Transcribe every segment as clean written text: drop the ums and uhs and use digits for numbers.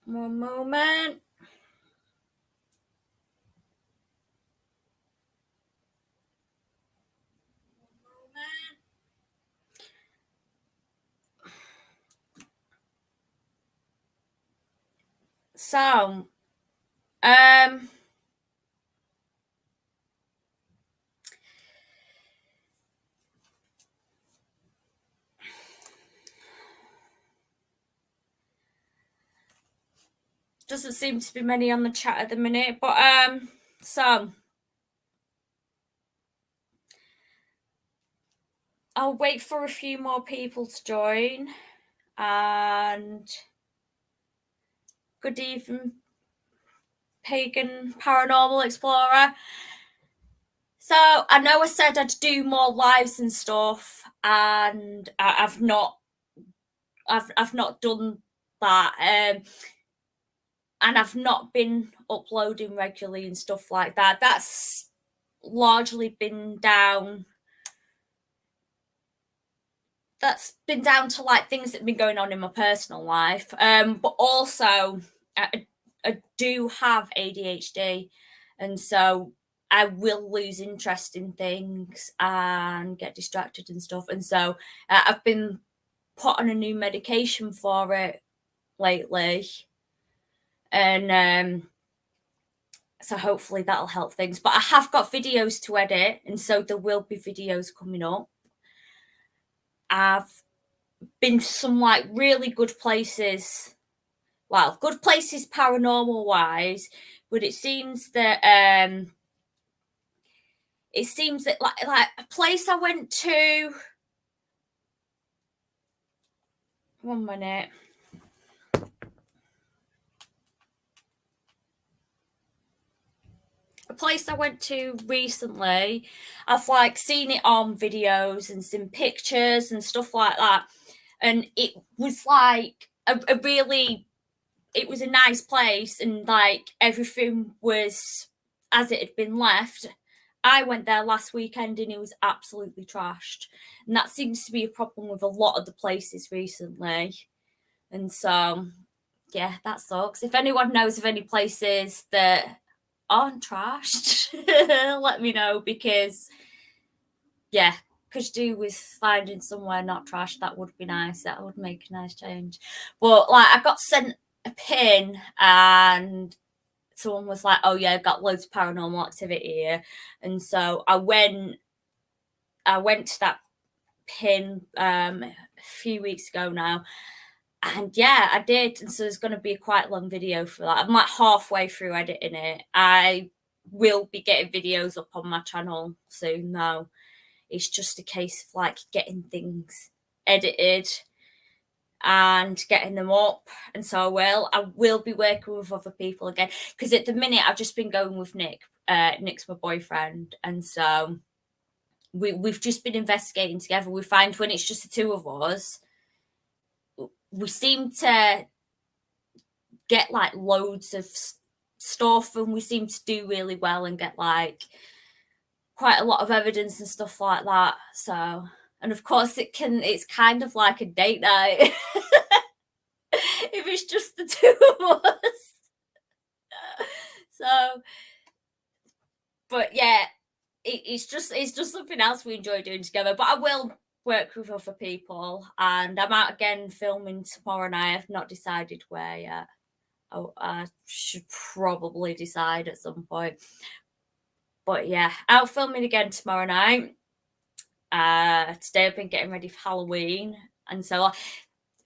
One moment. So, doesn't seem to be many on the chat at the minute, but so I'll wait for a few more people to join. And good evening, Pagan Paranormal Explorer. So I know I said I'd do more lives and stuff, and I've not done that. And I've not been uploading regularly and stuff like that. That's largely been down. That's been down to like things that have been going on in my personal life. But also I do have ADHD, and so I will lose interest in things and get distracted and stuff. And so I've been put on a new medication for it lately, and so hopefully that'll help things. But I have got videos to edit, and so there will be videos coming up. I've been to some like really good places. Well, good places paranormal wise, but it seems that like a place I went to. One minute. A place I went to recently, I've like seen it on videos and seen pictures and stuff like that, and it was like a really, it was a nice place, and like everything was as it had been left. I went there last weekend and it was absolutely trashed, and that seems to be a problem with a lot of the places recently. And so, yeah, that sucks. If anyone knows of any places that aren't trashed, let me know, because yeah, could do with finding somewhere not trashed. That would be nice. That would make a nice change. But like, I got sent a pin, and someone was like, "Oh yeah, I've got loads of paranormal activity here," and so I went to that pin a few weeks ago now, and yeah, I did. And so there's going to be a quite long video for that. I'm like halfway through editing it. I will be getting videos up on my channel soon though. It's just a case of like getting things edited and getting them up. And so I will be working with other people again, because at the minute I've just been going with Nick. Nick's my boyfriend, and so we've just been investigating together. We find when it's just the two of us, we seem to get like loads of stuff, and we seem to do really well and get like quite a lot of evidence and stuff like that. So, and of course it's kind of like a date night if it's just the two of us. So, but yeah, it's just something else we enjoy doing together. But I will work with other people, and I'm out again filming tomorrow night. I've not decided where yet. Oh, I should probably decide at some point. But yeah, out filming again tomorrow night. Today I've been getting ready for Halloween, and so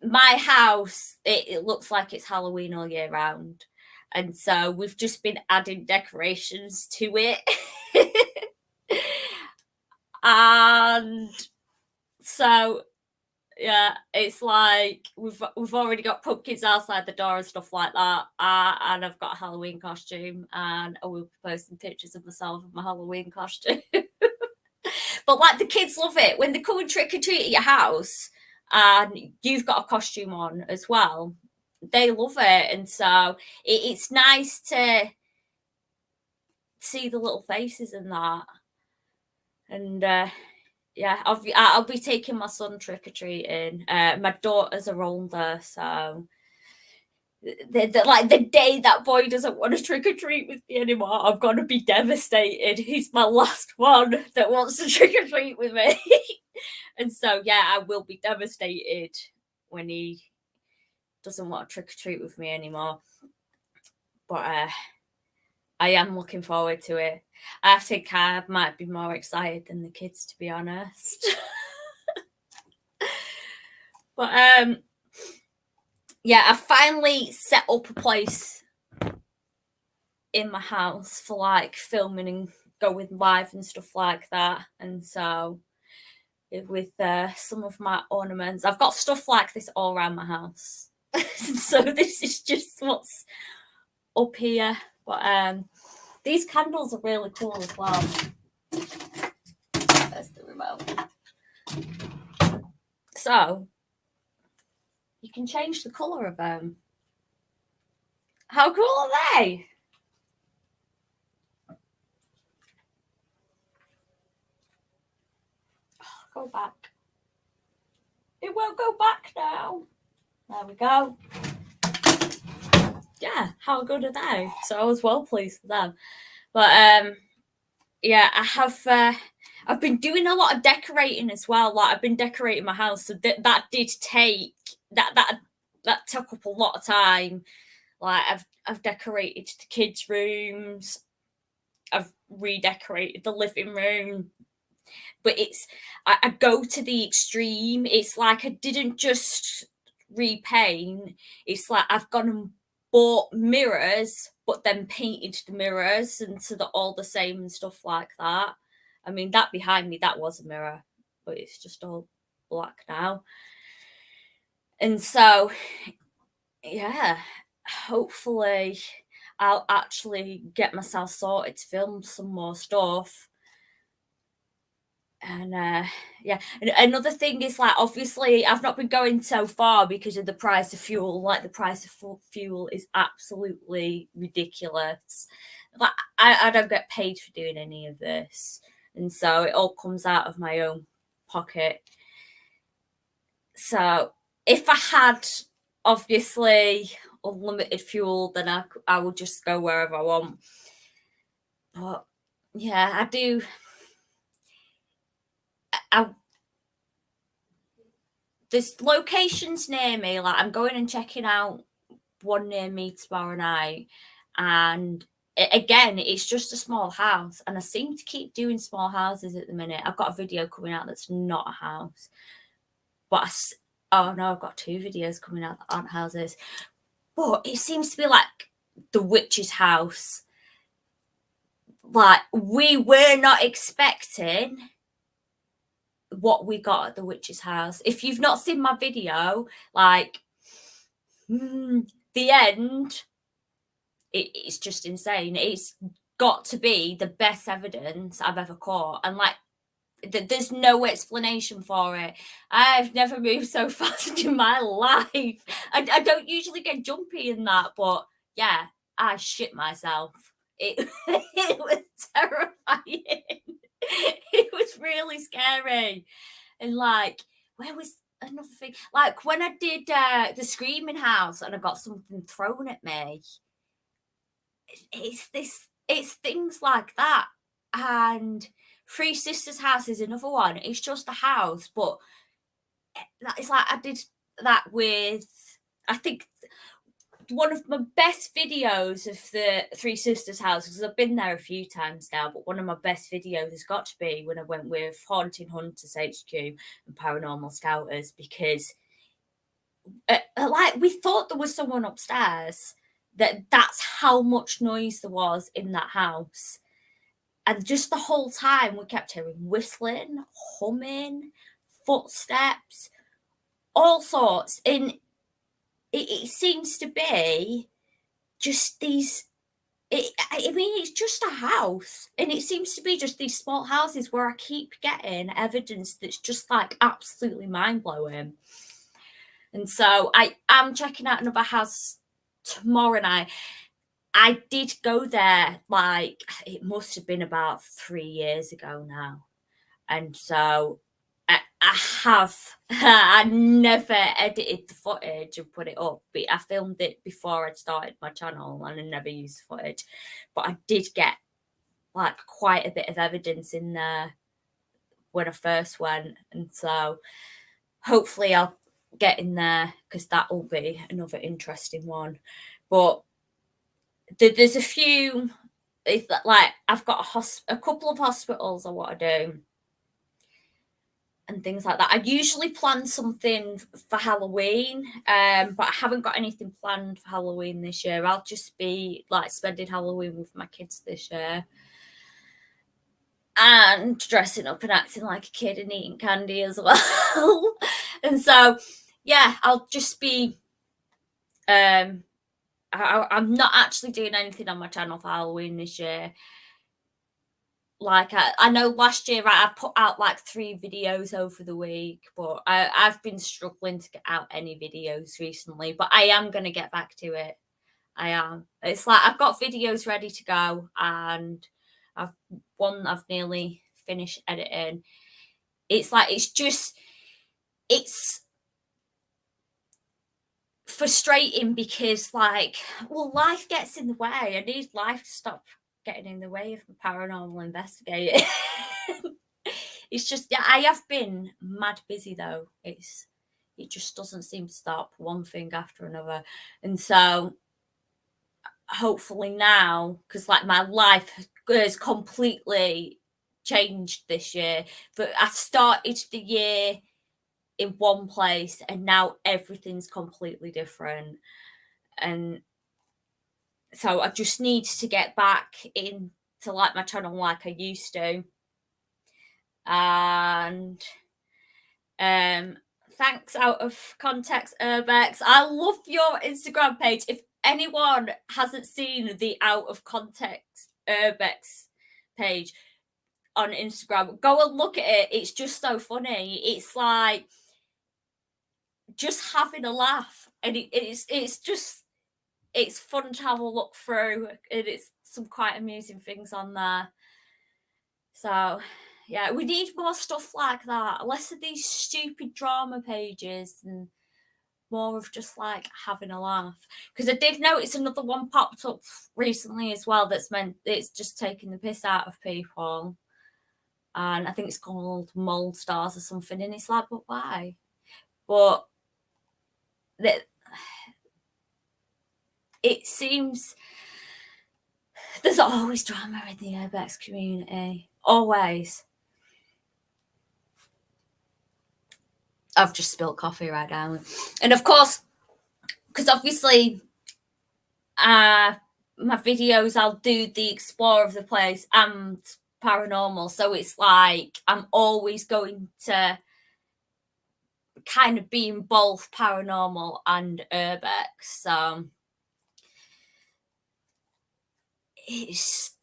my house, it looks like it's Halloween all year round, and so we've just been adding decorations to it. And so yeah, it's like we've already got pumpkins outside the door and stuff like that, and I've got a Halloween costume, and I will be posting pictures of myself in my Halloween costume. But like, the kids love it when they come and trick or treat at your house and you've got a costume on as well. They love it, and so it's nice to see the little faces and that. And yeah, I'll be taking my son trick or treating. My daughters are older, so like the day that boy doesn't want to trick or treat with me anymore, I'm gonna be devastated. He's my last one that wants to trick or treat with me. And so yeah, I will be devastated when he doesn't want to trick or treat with me anymore. But I am looking forward to it. I think I might be more excited than the kids, to be honest. But yeah, I finally set up a place in my house for like filming and going live and stuff like that. And so with some of my ornaments, I've got stuff like this all around my house. So this is just what's up here. But these candles are really cool as well. There's the remote. So you can change the colour of them. How cool are they? Go back. It won't go back now. There we go. Yeah, how good are they? So I was well pleased with them. But yeah, I've been doing a lot of decorating as well. Like I've been decorating my house, so that did take that took up a lot of time. Like I've decorated the kids' rooms, I've redecorated the living room, but I go to the extreme. It's like I didn't just repaint. It's like I've gone and bought mirrors, but then painted the mirrors and so they're all the same and stuff like that. I mean, that behind me, that was a mirror, but it's just all black now. And so, yeah, hopefully I'll actually get myself sorted to film some more stuff. And yeah, and another thing is like obviously I've not been going so far because of the price of fuel. Like the price of fuel is absolutely ridiculous. Like I don't get paid for doing any of this, and so it all comes out of my own pocket. So if I had obviously unlimited fuel, then I would just go wherever I want. But yeah, I do. There's locations near me. Like I'm going and checking out one near me tomorrow night, and again, it's just a small house. And I seem to keep doing small houses at the minute. I've got a video coming out that's not a house, but oh no, I've got 2 videos coming out that aren't houses. But it seems to be like the witch's house. Like we were not expecting what we got at the witch's house. If you've not seen my video, like the end, it's just insane. It's got to be the best evidence I've ever caught, and like there's no explanation for it. I've never moved so fast in my life. I don't usually get jumpy in that, but yeah, I shit myself. It was terrifying. It was really scary. And like, where was another thing? Like when I did the Screaming House and I got something thrown at me. It's things like that. And Three Sisters House is another one. It's just a house, but it's like I did that with, I think one of my best videos of the Three Sisters house, because I've been there a few times now, but one of my best videos has got to be when I went with Haunting Hunters HQ and Paranormal Scouters, because like we thought there was someone upstairs. That's how much noise there was in that house. And just the whole time we kept hearing whistling, humming, footsteps, all sorts. And it seems to be just these. I mean, it's just a house, and it seems to be just these small houses where I keep getting evidence that's just like absolutely mind blowing. And so I am checking out another house tomorrow night. I did go there, like, it must have been about 3 years ago now. And so I have. I never edited the footage and put it up, but I filmed it before I'd started my channel and I never used the footage. But I did get like quite a bit of evidence in there when I first went, and so hopefully I'll get in there because that will be another interesting one. But there's a few, like I've got a couple of hospitals I want to do and things like that. I usually plan something for Halloween, but I haven't got anything planned for Halloween this year. I'll just be like spending Halloween with my kids this year and dressing up and acting like a kid and eating candy as well. And so, yeah, I'll just be. I'm not actually doing anything on my channel for Halloween this year. Like I know last year I put out like 3 videos over the week, but I've been struggling to get out any videos recently, but I am going to get back to it. I am. It's like I've got videos ready to go, and I've nearly finished editing. It's like it's frustrating because like, well, life gets in the way. I need life to stop getting in the way of the paranormal investigating. It's just, yeah, I have been mad busy though. It just doesn't seem to stop, one thing after another. And so hopefully now, because like my life has completely changed this year, but I started the year in one place and now everything's completely different. And so I just need to get back into like my channel like I used to. And thanks Out of Context Urbex. I love your Instagram page. If anyone hasn't seen the Out of Context Urbex page on Instagram, go and look at it. It's just so funny. It's like just having a laugh, and it's fun to have a look through, and it's some quite amusing things on there. So yeah, we need more stuff like that, less of these stupid drama pages and more of just like having a laugh. Because I did notice another one popped up recently as well that's meant it's just taking the piss out of people, and I think it's called Mold Stars or something, and it's like, but why? But it seems there's always drama in the urbex community, always. I've just spilled coffee right now. And of course, because obviously my videos, I'll do the explore of the place and paranormal. So it's like I'm always going to kind of be in both paranormal and urbex. So it's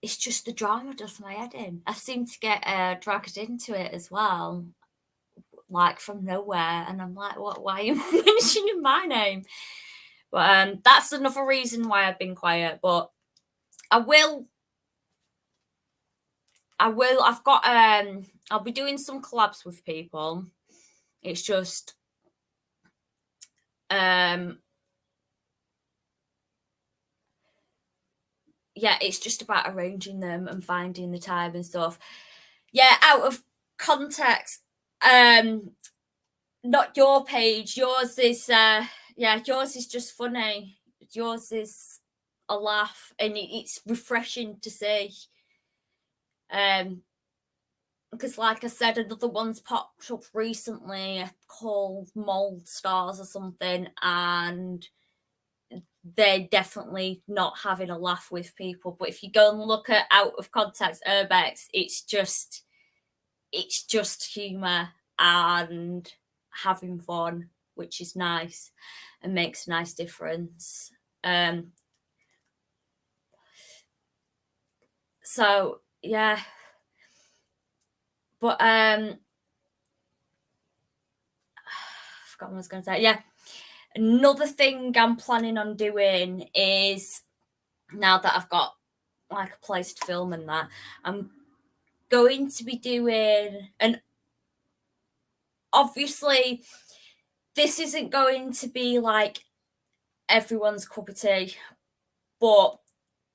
just the drama does my head in. I seem to get dragged into it as well, like from nowhere, and I'm like, what? Why are you mentioning my name? But that's another reason why I've been quiet. But I've got I'll be doing some collabs with people. It's just yeah, it's just about arranging them and finding the time and stuff. Yeah, Out of Context, not your page. Yours is yours is just funny. Yours is a laugh, and it's refreshing to see. Because like I said, another one's popped up recently called Mold Stars or something, and they're definitely not having a laugh with people. But if you go and look at Out of Context Urbex, it's just humor and having fun, which is nice and makes a nice difference. So yeah, but I forgot what I was going to say. Yeah, another thing I'm planning on doing is, now that I've got like a place to film and that, I'm going to be doing obviously, this isn't going to be like everyone's cup of tea, but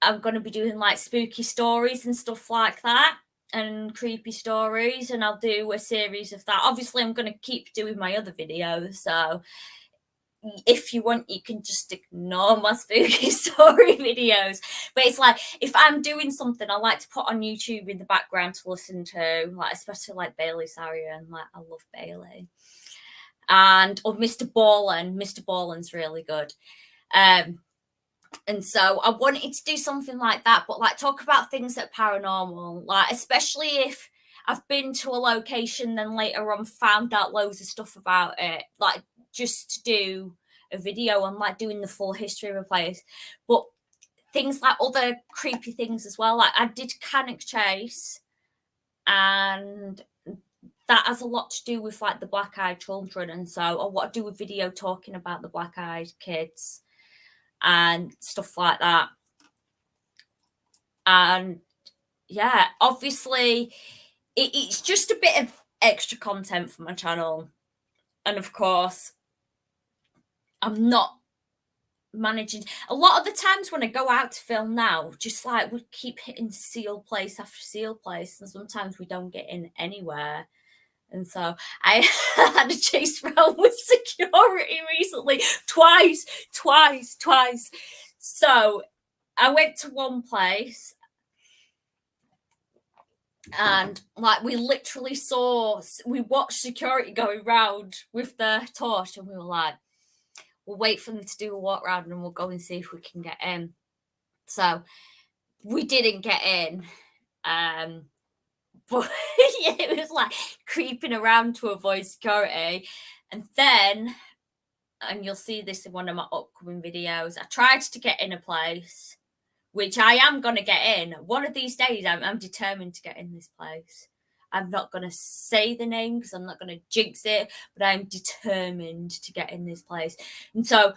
I'm going to be doing like spooky stories and stuff like that, and creepy stories, and I'll do a series of that. Obviously, I'm going to keep doing my other videos, so if you want, you can just ignore my spooky story videos. But it's like, if I'm doing something, I like to put on YouTube in the background to listen to, like especially like Bailey Sarian. Like, I love Bailey. And or Mr. Borland. Mr. Borland's really good. And so I wanted to do something like that, but like talk about things that are paranormal, like especially if I've been to a location, then later on found out loads of stuff about it, like just to do a video on like doing the full history of a place. But things like other creepy things as well. Like I did Cannock Chase, and that has a lot to do with like the black eyed children. And so I want to do a video talking about the black eyed kids and stuff like that. And yeah, obviously it's just a bit of extra content for my channel. And of course, I'm not managing a lot of the times when I go out to film now, just like we keep hitting seal place after seal place, and sometimes we don't get in anywhere. And so I had a chase around with security recently, twice. So I went to one place, and like we literally we watched security going round with the torch, and we were like, we'll wait for them to do a walk round and we'll go and see if we can get in. So we didn't get in. But yeah, it was like creeping around to avoid security. And then, and you'll see this in one of my upcoming videos, I tried to get in a place, which I am going to get in. One of these days, I'm determined to get in this place. I'm not going to say the name because I'm not going to jinx it, but I'm determined to get in this place. And so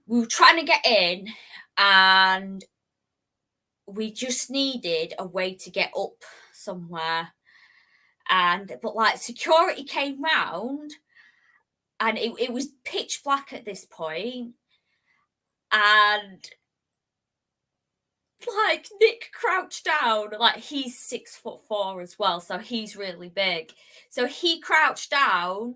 we were trying to get in, and we just needed a way to get up somewhere. But like security came round, and it was pitch black at this point, and like Nick crouched down, like he's 6'4" as well, so he's really big. So he crouched down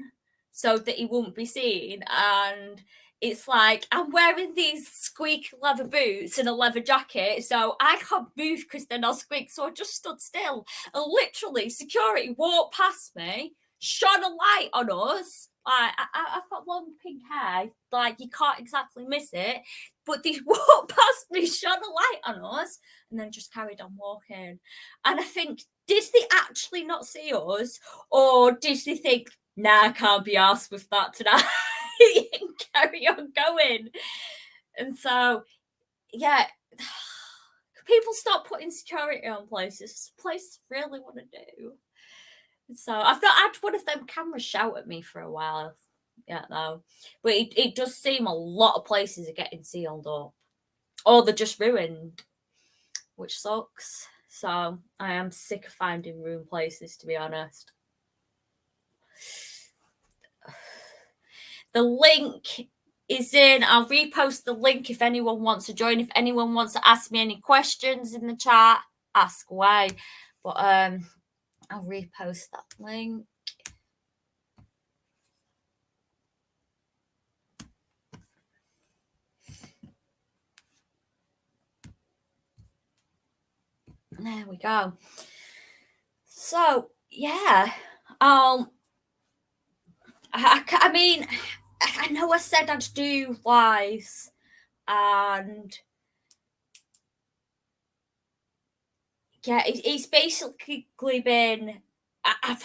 so that he wouldn't be seen, and it's like I'm wearing these squeak leather boots and a leather jacket, so I can't move because then I'll squeak. So I just stood still, and literally security walked past me, shone a light on us. I've got long pink hair, like you can't exactly miss it. But they walked past me, shone a light on us, and then just carried on walking. And I think, did they actually not see us? Or did they think, nah, I can't be asked with that tonight, and carry on going? And so, yeah, people stop putting security on places. Places really want to do. So I've not had one of them cameras shout at me for a while. Yeah, no. But it does seem a lot of places are getting sealed up, or they're just ruined, which sucks. So I am sick of finding ruined places, to be honest. The link is in. I'll repost the link if anyone wants to join. If anyone wants to ask me any questions in the chat, ask away. But I'll repost that link. There we go. So yeah, I mean, I know I said I'd do lives, and yeah, it's basically been. I've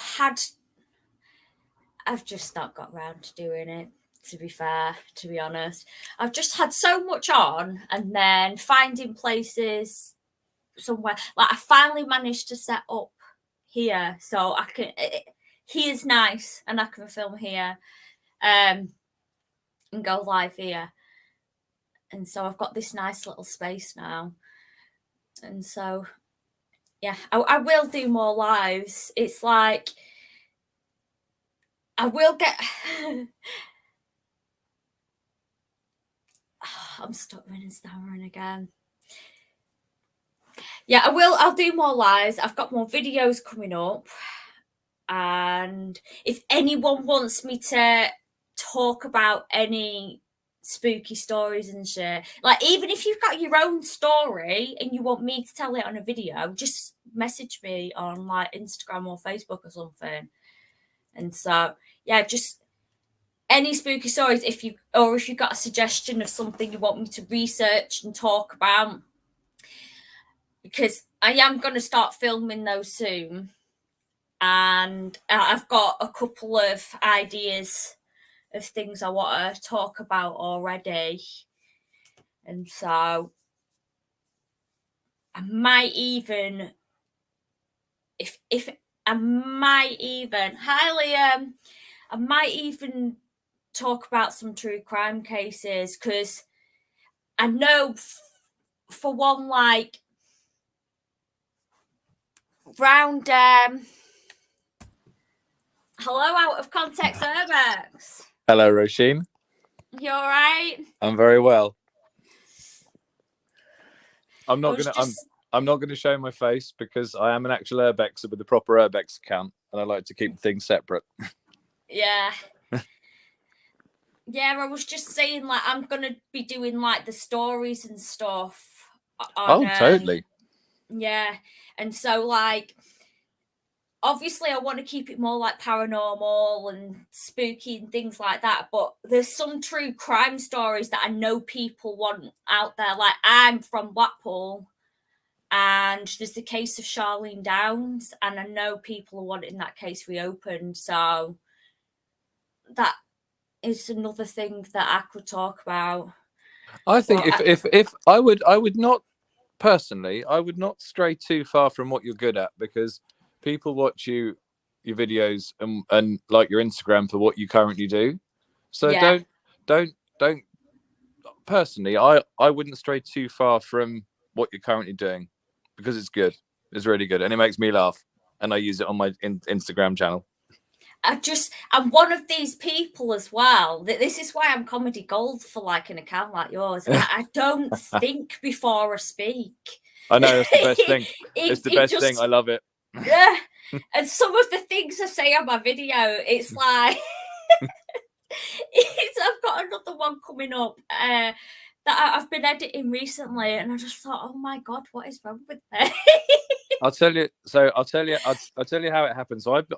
just not got around to doing it. To be fair, to be honest, I've just had so much on, and then finding places somewhere. Like I finally managed to set up here, so I can. Here's nice, and I can film here, and go live here. And so I've got this nice little space now, and so yeah, I will do more lives. It's like I will get. I'm stuttering and stammering again. Yeah, I will. I'll do more lives. I've got more videos coming up. And if anyone wants me to talk about any spooky stories and shit, like even if you've got your own story and you want me to tell it on a video, just message me on like Instagram or Facebook or something. And so, yeah, just any spooky stories if you've got a suggestion of something you want me to research and talk about, because I am going to start filming those soon, and I've got a couple of ideas of things I want to talk about already, and so I might even if I might even hi Liam, I might even talk about some true crime cases, because I know for one, like round hello, out of context Urbex. Hello, Roisin. You all right? I'm very well. I'm not gonna show my face because I am an actual Urbexer with a proper Urbex account, and I like to keep things separate. Yeah. Yeah, I was just saying, like, I'm gonna be doing like the stories and stuff on, totally. Yeah, and so like, obviously, I want to keep it more like paranormal and spooky and things like that. But there's some true crime stories that I know people want out there. Like, I'm from Blackpool, and there's the case of Charlene Downs, and I know people are wanting that case reopened. So that is another thing that I could talk about. I think if I would not personally, I would not stray too far from what you're good at, because people watch your videos and like your Instagram for what you currently do. So Yeah. don't personally, I wouldn't stray too far from what you're currently doing, because it's good. It's really good, and it makes me laugh, and I use it on my Instagram channel. I'm one of these people as well. This is why I'm comedy gold for like an account like yours. I don't think before I speak. I know, that's the best thing. It's the best thing. I love it. Yeah. And some of the things I say on my video, it's like I've got another one coming up that I've been editing recently, and I just thought, oh my god, what is wrong with me? I'll tell you how it happens. So I've been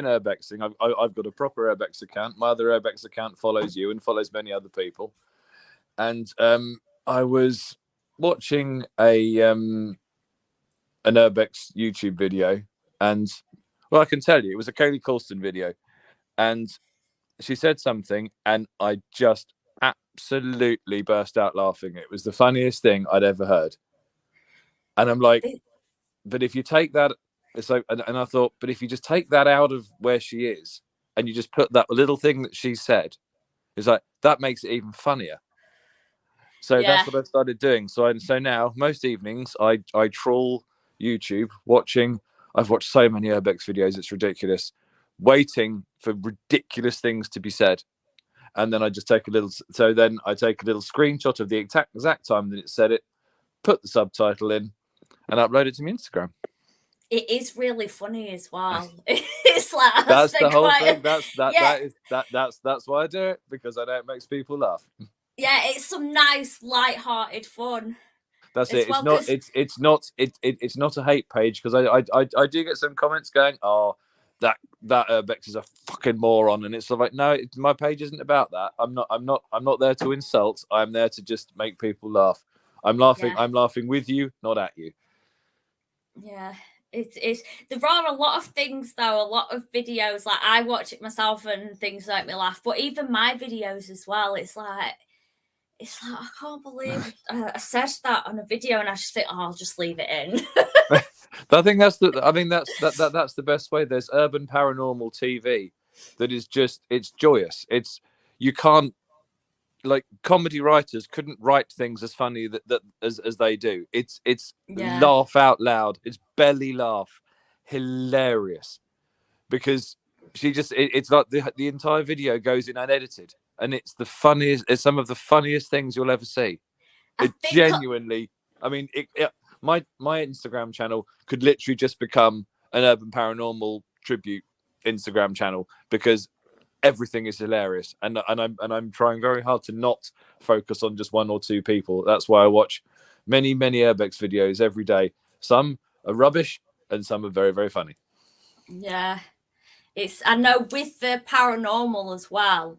urbexing. I've got a proper urbex account. My other urbex account follows you and follows many other people. And I was watching an urbex YouTube video, and well, I can tell you, it was a Kaylee Colston video, and she said something, and I just absolutely burst out laughing. It was the funniest thing I'd ever heard. And I'm like, but if you take that, it's like, and I thought, but if you just take that out of where she is, and you just put that little thing that she said, it's like, that makes it even funnier. So that's what I started doing. So now most evenings I trawl YouTube watching. I've watched so many urbex videos, it's ridiculous, waiting for ridiculous things to be said. And then I just take a little screenshot of the exact time that it said it, put the subtitle in, and upload it to my Instagram. It is really funny as well. It's like, that's the whole thing. That's why I do it, because I know it makes people laugh. Yeah, it's some nice light-hearted fun. That's it. Well, it's not a hate page, because I do get some comments going, oh, that urbex is a fucking moron, and it's like, no, my page isn't about that. I'm not there to insult. I'm there to just make people laugh. I'm laughing with you, not at you. Yeah, it's there are a lot of things though, a lot of videos, like I watch it myself and things make me laugh, but even my videos as well, it's like I can't believe I said that on a video, and I just think, oh, I'll just leave it in. I think that's the best way. There's urban paranormal TV that is just, it's joyous. It's, you can't, like, comedy writers couldn't write things as funny as they do. It's laugh out loud. It's belly laugh, hilarious, because she just it's like the entire video goes in unedited, and it's the funniest. It's some of the funniest things you'll ever see. I It think genuinely. I mean, my Instagram channel could literally just become an Urban Paranormal tribute Instagram channel because everything is hilarious, and I'm trying very hard to not focus on just one or two people. That's why I watch many Urbex videos every day. Some are rubbish, and some are very, very funny. yeah, I know with the paranormal as well,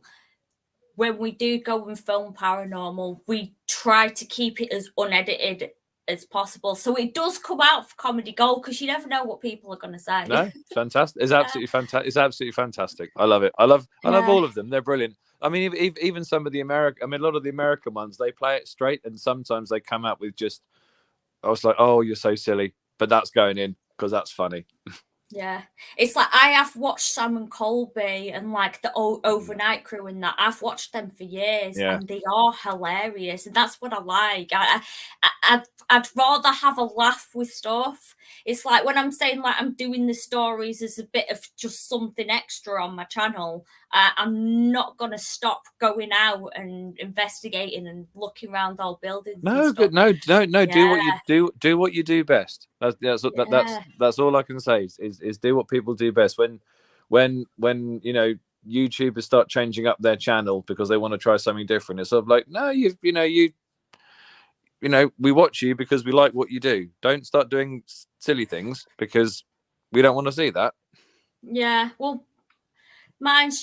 when we do go and film paranormal, we try to keep it as unedited as possible. So it does come out for comedy gold because you never know what people are going to say. No, it's fantastic. It's absolutely fantastic. It's absolutely fantastic. I love it. I love all of them. They're brilliant. I mean, even some of the a lot of the American ones, they play it straight, and sometimes they come out with just. I was like, oh, you're so silly, but that's going in because that's funny. Yeah, it's like I have watched Sam and Colby and like the Overnight Crew and that. I've watched them for years, and they are hilarious, and that's what I like. I'd rather have a laugh with stuff. It's like when I'm saying like I'm doing the stories as a bit of just something extra on my channel. I'm not gonna stop going out and investigating and looking around old buildings. No, good. No. Yeah. Do what you do. Do what you do best. That's all I can say. Is do what people do best. When you know YouTubers start changing up their channel because they want to try something different, it's sort of like, no, you know, we watch you because we like what you do. Don't start doing silly things because we don't want to see that. Yeah, well, it's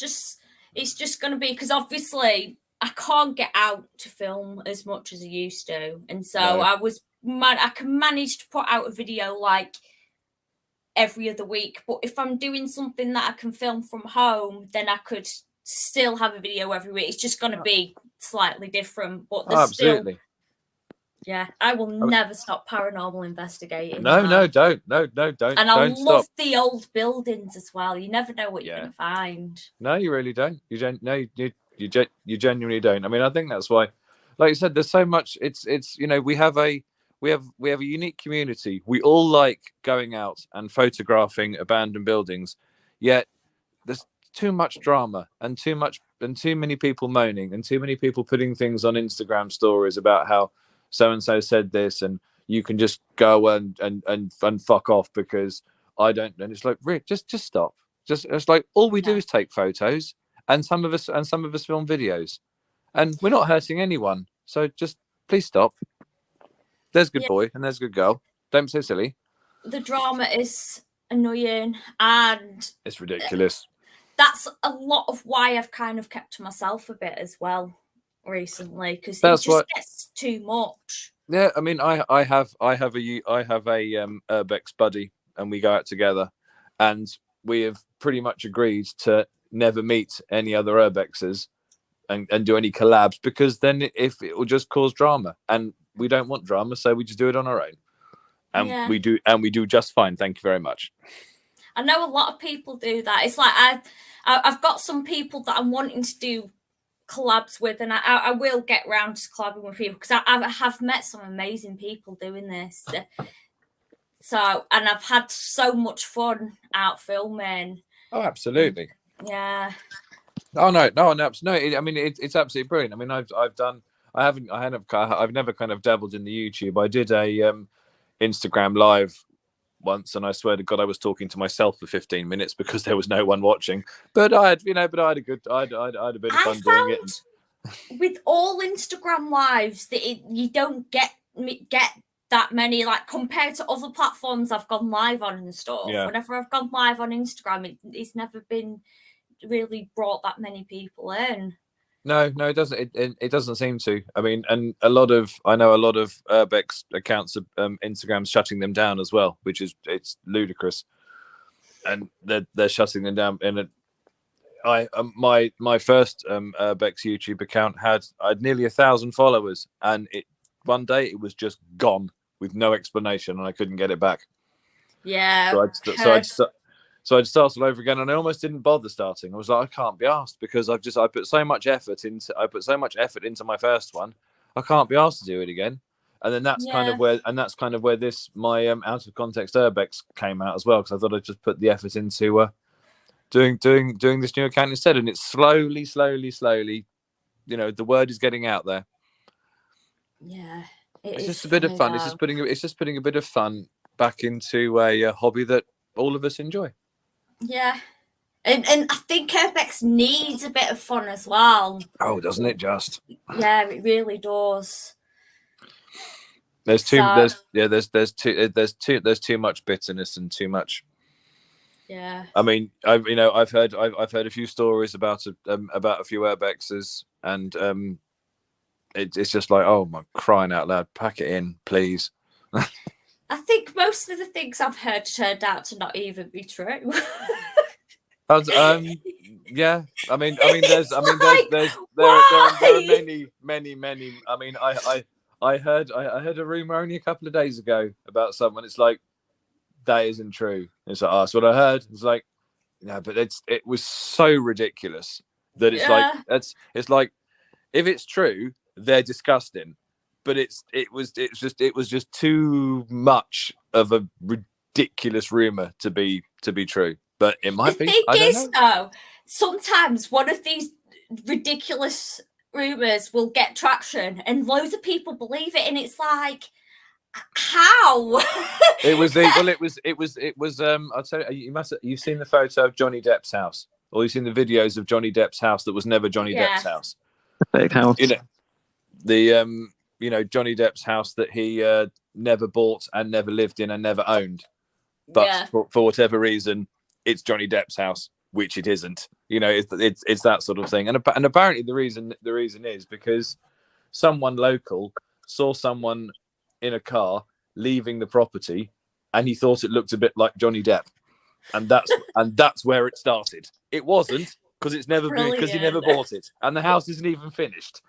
just going to be because obviously I can't get out to film as much as I used to. And so I can manage to put out a video like every other week. But if I'm doing something that I can film from home, then I could still have a video every week. It's just going to be slightly different. But absolutely. Yeah, I will never stop paranormal investigating. No, don't. And I love the old buildings as well. You never know what you're going to find. No, you really don't. You genuinely don't. I mean, I think that's why, like you said, there's so much. It's you know, we have a unique community. We all like going out and photographing abandoned buildings, yet there's too much drama and too many people moaning and too many people putting things on Instagram stories about how so and so said this, and you can just go and fuck off because I don't. And it's like, Rick, just stop. It's like all we do is take photos, and some of us film videos, and we're not hurting anyone. So just please stop. There's good boy and there's good girl. Don't be so silly. The drama is annoying and it's ridiculous. That's a lot of why I've kind of kept to myself a bit as well recently because it just gets too much. Yeah, I mean, I have a Urbex buddy, and we go out together, and we have pretty much agreed to never meet any other Urbexes and do any collabs because then it will just cause drama, and we don't want drama, so we just do it on our own, and we do just fine. Thank you very much. I know a lot of people do that. It's like I've got some people that I'm wanting to do collabs with, and I will get round to collabing with people because I have met some amazing people doing this. So, and I've had so much fun out filming. Oh, absolutely. Yeah. Oh no. I mean, it's absolutely brilliant. I mean, I've never kind of dabbled in the YouTube. I did a Instagram live once, and I swear to God, I was talking to myself for 15 minutes because there was no one watching. But I had a bit of fun doing it. With all Instagram lives, that you don't get that many, like compared to other platforms I've gone live on and stuff. Yeah. Whenever I've gone live on Instagram, it's never been really brought that many people in. No, it doesn't. It doesn't seem to. I mean, and I know a lot of Urbex accounts of Instagram's shutting them down as well, which is it's ludicrous, and they're shutting them down. And my first Urbex YouTube account had nearly 1,000 followers, and one day it was just gone with no explanation, and I couldn't get it back. Yeah. So I'd start all over again, and I almost didn't bother starting. I was like, I can't be asked because I put so much effort into my first one. I can't be asked to do it again. And then that's kind of where this my out of context Urbex came out as well, because I thought I'd just put the effort into doing this new account instead, and it's slowly, you know, the word is getting out there. Yeah, It's just a bit of fun. It's just putting a bit of fun back into a hobby that all of us enjoy. Yeah. And I think Urbex needs a bit of fun as well. Oh, doesn't it just? Yeah, it really does. There's too much bitterness and too much. Yeah. I mean, I've heard a few stories about a few Urbexes, and it's just like, oh my, crying out loud, pack it in, please. I think most of the things I've heard turned out to not even be true. Yeah. I mean, there are many. I mean, I heard a rumor only a couple of days ago about someone. It's like, that isn't true. It's like, oh, that's what I heard. It's like, no, but it was so ridiculous that it's like, it's like, if it's true, they're disgusting, but it was just too much of a ridiculous rumor to be true. But it might be. The thing is, though, sometimes one of these ridiculous rumors will get traction, and loads of people believe it, and it's like, how? It was I'll tell you, you've seen the photo of Johnny Depp's house, or you've seen the videos of Johnny Depp's house that was never Johnny Depp's house. Fake house. You know, the Johnny Depp's house that he never bought and never lived in and never owned, but for whatever reason, it's Johnny Depp's house, which it isn't. You know, it's that sort of thing. And apparently the reason is because someone local saw someone in a car leaving the property, and he thought it looked a bit like Johnny Depp, and that's where it started. It wasn't, because it's never been, because he never bought it, and the house isn't even finished.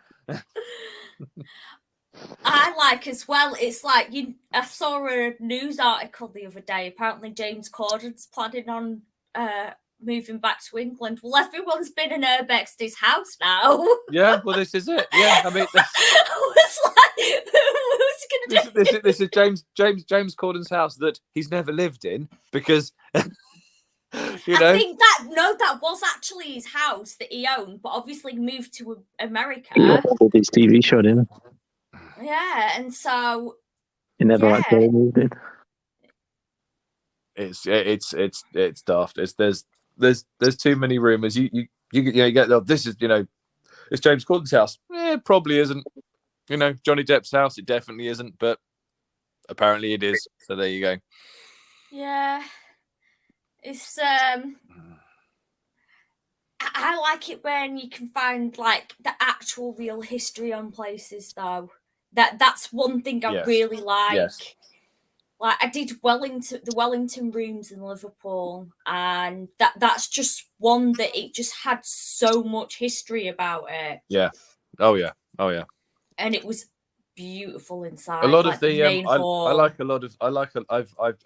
I like as well. It's like I saw a news article the other day. Apparently, James Corden's planning on moving back to England. Well, everyone's been in Urbex's house now. Yeah, well, this is it. Yeah, I mean, I was like, who's gonna do this is James Corden's house that he's never lived in, because I think that was actually his house that he owned, but obviously moved to America. Yeah, his TV show, didn't it? Yeah, and so he never actually moved in. It's daft. There's too many rumors. You get, oh, this is, it's James Corden's house. It probably isn't. Johnny Depp's house, it definitely isn't, but apparently it is. So there you go. Yeah, it's I like it when you can find like the actual real history on places, though. That's one thing I really like. Yes. Like I did the Wellington Rooms in Liverpool, and that's just one that it just had so much history about it. Yeah. Oh yeah. And it was beautiful inside. A lot of the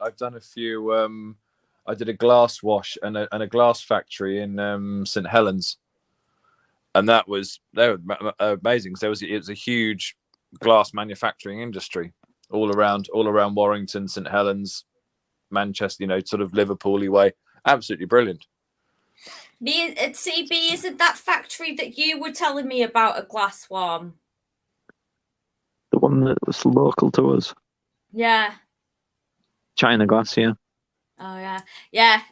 I've done a few. I did a glass wash and a glass factory in St Helens, and they were amazing. Because it was a huge glass manufacturing industry all around Warrington, St Helens, Manchester, sort of Liverpool-y way. Absolutely brilliant. At CB, isn't that factory that you were telling me about a glass one? The one that was local to us. Yeah. China Glass, yeah. Oh yeah. Yeah.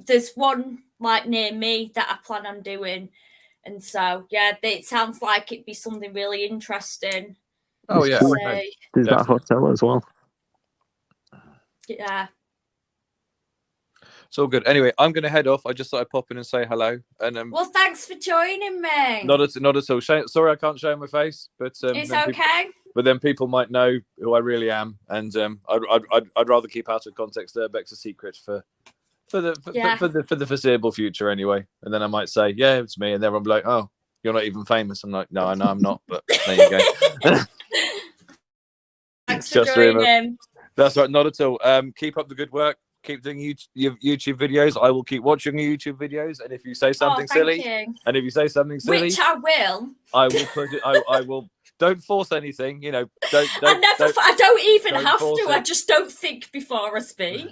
There's one like near me that I plan on doing. And so it sounds like it'd be something really interesting. Oh yeah. There's that hotel as well. Yeah. It's all good. Anyway, I'm going to head off. I just thought I'd pop in and say hello. And well, thanks for joining me. Not at all. Sorry, I can't show my face, but it's okay. But then people might know who I really am, and I'd rather keep out of context Urbex a secret for the foreseeable future anyway. And then I might say, yeah, it's me, and then I'm like, oh, you're not even famous. I'm like, no, I know I'm not, but there you go. Thanks for joining. That's right, not at all. Keep up the good work. Keep doing your YouTube videos. I will keep watching your YouTube videos, and if you say something silly, you. and if you say something silly, which I will, I will put it. I will don't force anything. You know, don't. I don't even don't have force to. it. I just don't think before I speak.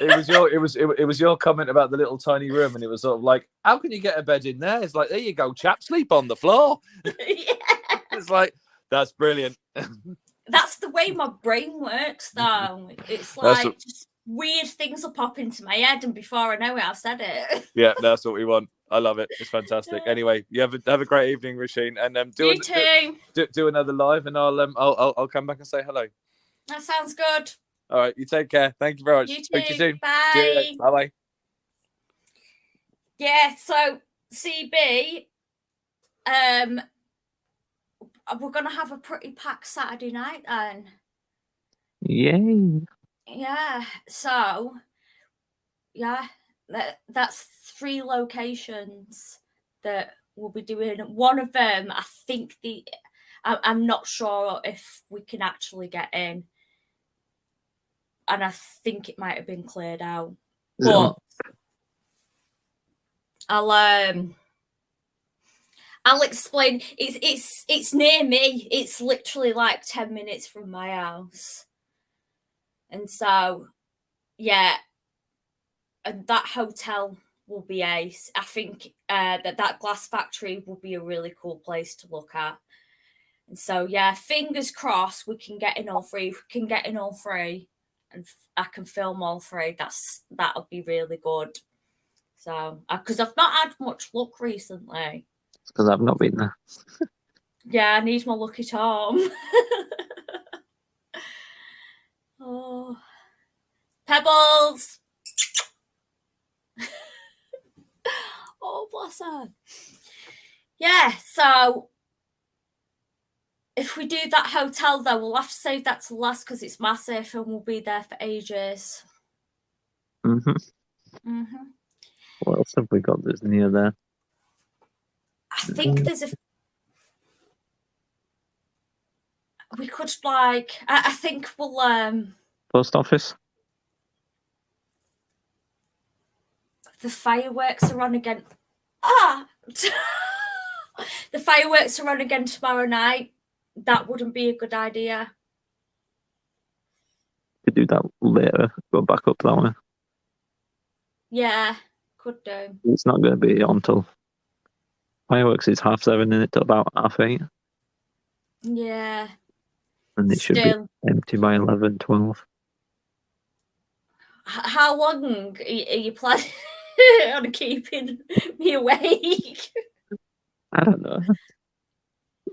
It was your comment about the little tiny room, and it was sort of like, how can you get a bed in there? It's like, there you go, chap, sleep on the floor. Yeah. It's like, that's brilliant. That's the way my brain works, though. It's That's like just weird things will pop into my head, and before I know it, I've said it. Yeah, that's what we want. I love it. It's fantastic. Yeah. Anyway, you have a great evening, Rasheen, and You too. do another live, and I'll come back and say hello. That sounds good. All right, you take care. Thank you very much. You Speak to you too. soon. Bye. Bye bye. Yeah, so CB, we're gonna have a pretty packed Saturday night then. Yay. Yeah, so yeah, that's 3 locations that we'll be doing. One of them, I think I'm not sure if we can actually get in, and I think it might have been cleared out. But I'll explain. It's near me. It's literally like 10 minutes from my house, and so yeah, and that hotel will be ace. I think that glass factory will be a really cool place to look at. And so yeah, fingers crossed we can get in all 3. If we can get in all 3, and I can film all 3, that'll be really good. So because I've not had much luck recently. It's because I've not been there. Yeah, I need my lucky charm. Oh, Pebbles. Oh, bless her. Yeah, so if we do that hotel, though, we'll have to save that to last because it's massive and we'll be there for ages. What else have we got that's near there? I think there's we could like. I think we'll Post office? the fireworks are on again. The fireworks are on again tomorrow night. That wouldn't be a good idea. Could do that later. Go back up that way. Yeah, could do. It's not going to be on till fireworks is 7:30 and it's about 8:30. Yeah. And it should be empty by 11:12. How long are you planning on keeping me awake? I don't know.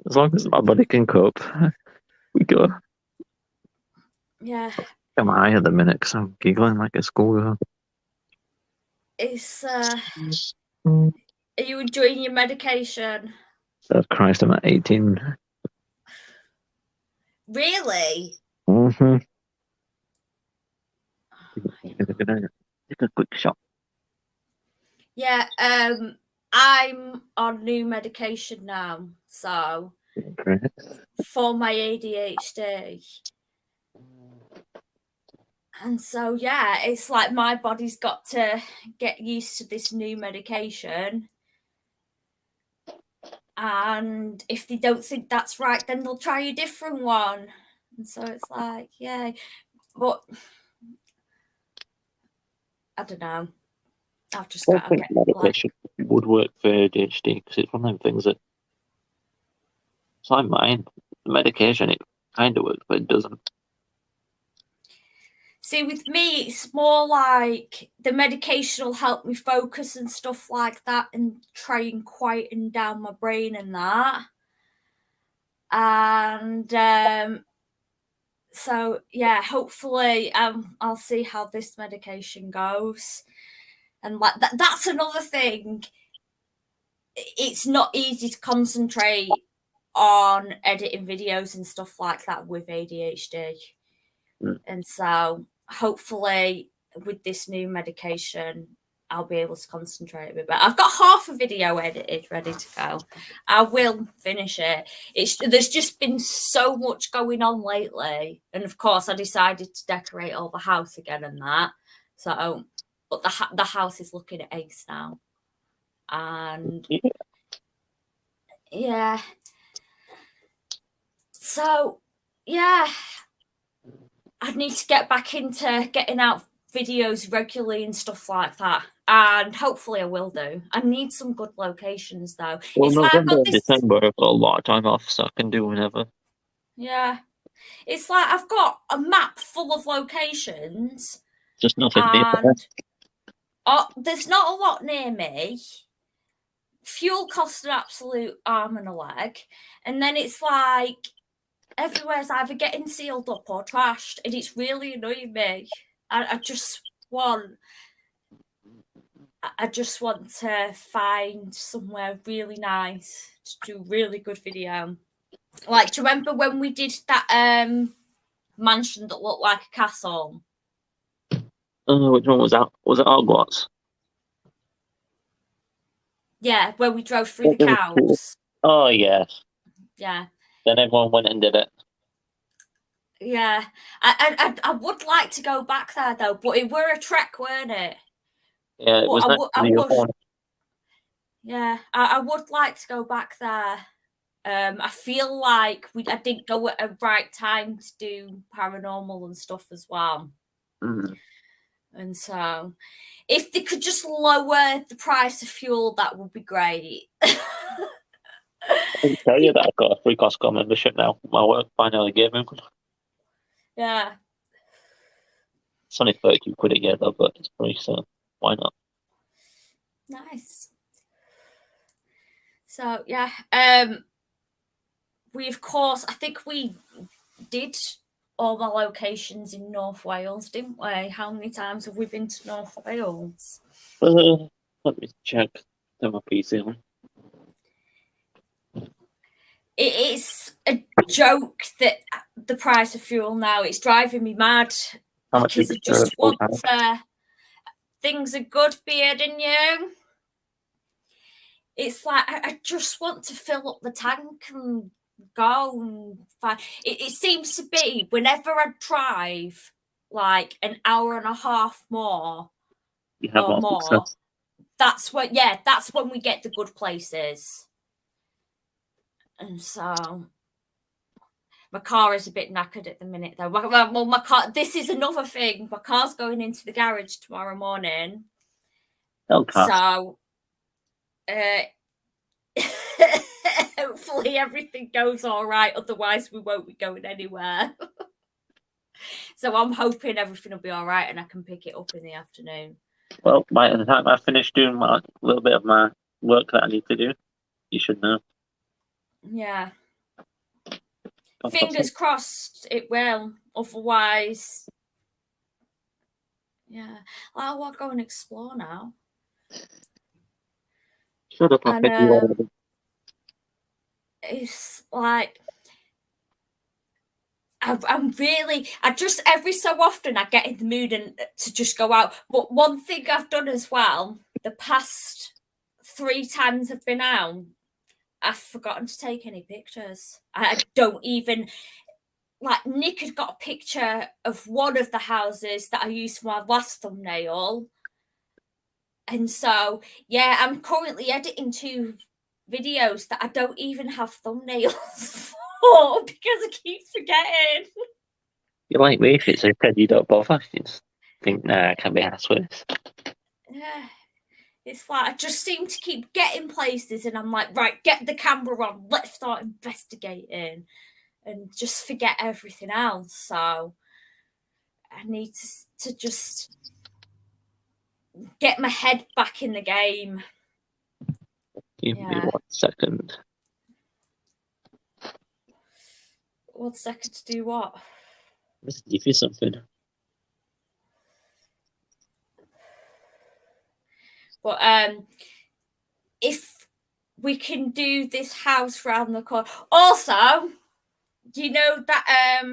As long as my body can cope, we go. Yeah. I'm high at the minute because I'm giggling like a schoolgirl. It's are you enjoying your medication? Oh Christ, I'm at 18. Really? Mm-hmm. Take a quick shot. Yeah, I'm on new medication now, so Great. for my ADHD. And so yeah, it's like my body's got to get used to this new medication. And if they don't think that's right, then they'll try a different one. And so it's like, yeah. But I don't know. I've just got to get medication would work for ADHD because it's one of them things that it's like mine. The medication it kind of works, but it doesn't. See, with me, it's more like the medication will help me focus and stuff like that and try and quieten down my brain and that. And so, yeah, hopefully I'll see how this medication goes. And like that's another thing. It's not easy to concentrate on editing videos and stuff like that with ADHD. And so hopefully with this new medication, I'll be able to concentrate a bit better. I've got half a video edited, ready to go. I will finish it. There's just been so much going on lately. And of course, I decided to decorate all the house again and that. So, but the house is looking at ace now. And yeah. So, yeah, I need to get back into getting out videos regularly and stuff like that. And hopefully I will do. I need some good locations though. Well, It's like I've November got and this, December, I've got a lot of time off, so I can do whenever. yeah. It's like I've got a map full of locations Just nothing near and there's not a lot near me. Fuel costs an absolute arm and a leg. And then it's like everywhere's either getting sealed up or trashed, and it's really annoying me. I just want to find somewhere really nice to do really good video. Like, do you remember when we did that mansion that looked like a castle? Which one was that? Was it Hogwarts? Yeah, where we drove through the cows. Oh, yes. Yeah. Then everyone went and did it. Yeah. I would like to go back there, though, but it were a trek, weren't it? Yeah, it was Yeah, I would like to go back there. I feel like I didn't go at a right time to do paranormal and stuff as well. Mm. And so, if they could just lower the price of fuel, that would be great. I can tell you that I've got a free Costco membership now. My work finally gave me one. Yeah. It's only 32 quid a year though, but it's free, so why not? Nice. So yeah, we of course, I think we did all the locations in North Wales, didn't we? How many times have we been to North Wales? Let me check. Turn my PC on. It is a joke that the price of fuel now, it's driving me mad. How much Because I just want things are good, Beard and you. It's like I just want to fill up the tank and go and find. It seems to be whenever I drive like an hour and a half more you have or more, success. that's when we get the good places. And so my car is a bit knackered at the minute, though. Well, my car. This is another thing. My car's going into the garage tomorrow morning. Okay. So, hopefully everything goes all right. Otherwise, we won't be going anywhere. So I'm hoping everything will be all right, and I can pick it up in the afternoon. Well, by the time I finish doing my little bit of my work that I need to do, you should know. Yeah. Fingers crossed it will. Otherwise, yeah. I'll go and explore now. Shut up, And, it's like I just every so often I get in the mood and to just go out. But one thing I've done as well, the past 3 times I've been out, I've forgotten to take any pictures. I don't even, like, Nick had got a picture of one of the houses that I used for my last thumbnail. And so, yeah, I'm currently editing 2 videos that I don't even have thumbnails for because I keep forgetting. You're like me if it's a said you don't bother. You just think, nah, I can't be asked with this. Yeah. It's like I just seem to keep getting places and I'm like, right, get the camera on, let's start investigating, and just forget everything else. So I need to just get my head back in the game. Give me 1 second. 1 second to do what? Let's give you something. But if we can do this house round the corner. Also, do you know that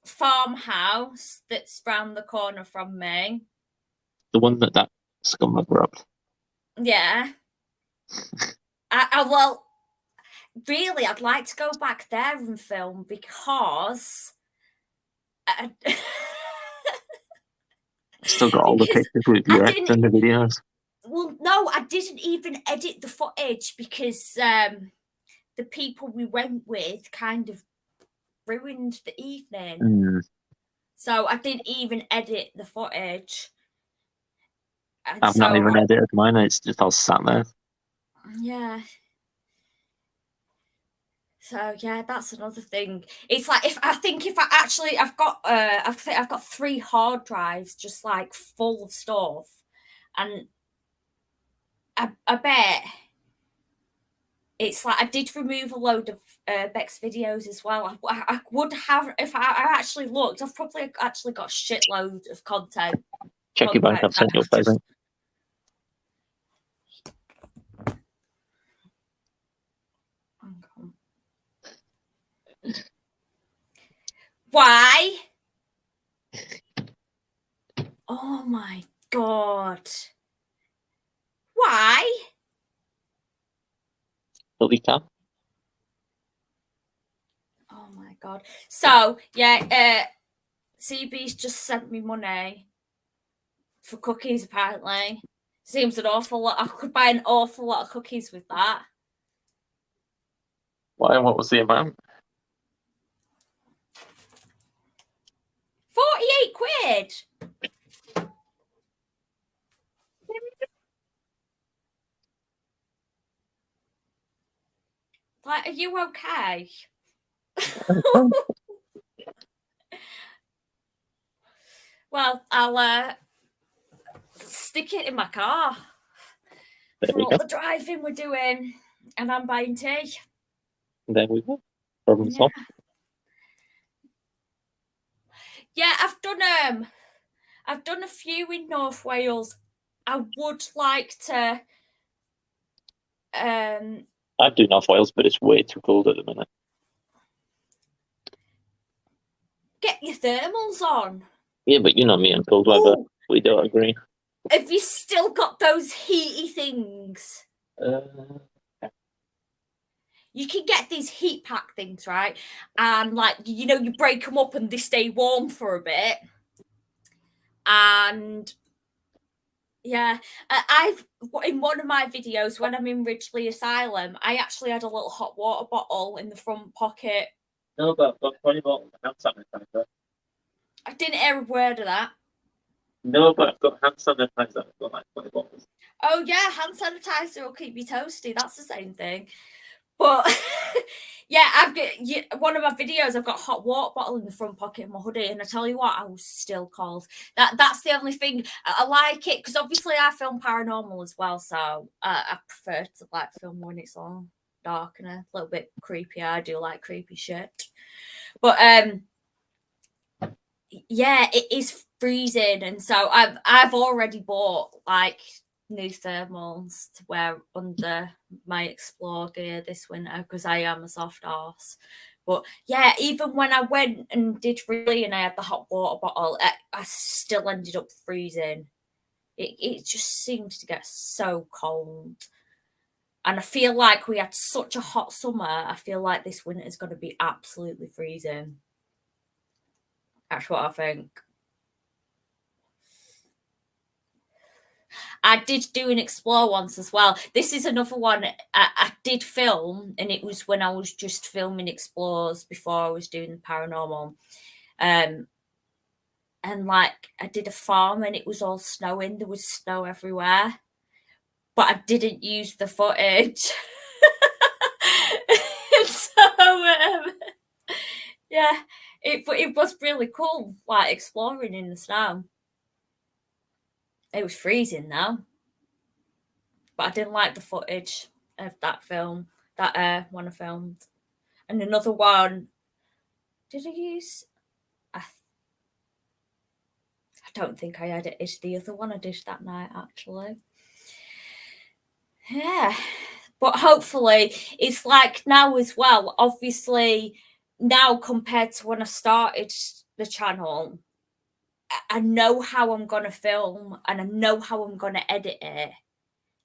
farmhouse that's round the corner from me? The one that scumbag robbed. Yeah. Well, really, I'd like to go back there and film because I've still got all the pictures with your ex and the videos. Well, no, I didn't even edit the footage because the people we went with kind of ruined the evening. Mm. So I didn't even edit the footage. And I've not even edited mine. It's just all sat there. Yeah. So yeah, that's another thing. It's like I've got 3 hard drives just like full of stuff, and I bet it's like I did remove a load of Bex videos as well. I would have if I actually looked. I've probably actually got a shitload of content. Check your bank. I've sent you a present. Why? Oh my god. Why? But we can. Oh my god. So yeah, CB's just sent me money for cookies apparently. Seems an awful lot. I could buy an awful lot of cookies with that. Why? And what was the amount? 48 quid. Like, are you okay? Well, I'll stick it in my car for all the driving we're doing, and I'm buying tea. There we go. Problem solved. Yeah, I've done a few in North Wales. I would like to. I do North Wales, but it's way too cold at the minute. Get your thermals on. Yeah, but you know me and cold weather. We don't agree. Have you still got those heaty things? You can get these heat pack things, right? And like, you know, you break them up and they stay warm for a bit. And yeah, I've in one of my videos when I'm in Ridgely Asylum, I actually had a little hot water bottle in the front pocket. No, but I've got 20 bottles of hand sanitizer. I didn't hear a word of that. No, but I've got hand sanitizer. I've got like 20 bottles. Oh yeah, hand sanitizer will keep you toasty. That's the same thing. But yeah, I've got one of my videos. I've got a hot water bottle in the front pocket of my hoodie, and I tell you what, I was still cold. That's the only thing I like it because obviously I film paranormal as well, so I prefer to like film when it's all dark and a little bit creepy. I do like creepy shit, but yeah, it is freezing, and so I've already bought like new thermals to wear under my Explore gear this winter because I am a soft arse. But yeah, even when I went and did Ridley and I had the hot water bottle, I still ended up freezing. It just seems to get so cold. And I feel like we had such a hot summer. I feel like this winter is going to be absolutely freezing. That's what I think. I did do an Explore once as well. This is another one I did film, and it was when I was just filming Explores before I was doing the paranormal. And like I did a farm and it was all snowing. There was snow everywhere. But I didn't use the footage. So yeah, it was really cool, like exploring in the snow. It was freezing though, but I didn't like the footage of that film, that one I filmed. And another one, did I use? I don't think I edited the other one I did that night actually. Yeah, but hopefully it's like now as well. Obviously, now compared to when I started the channel, I know how I'm going to film and I know how I'm going to edit it.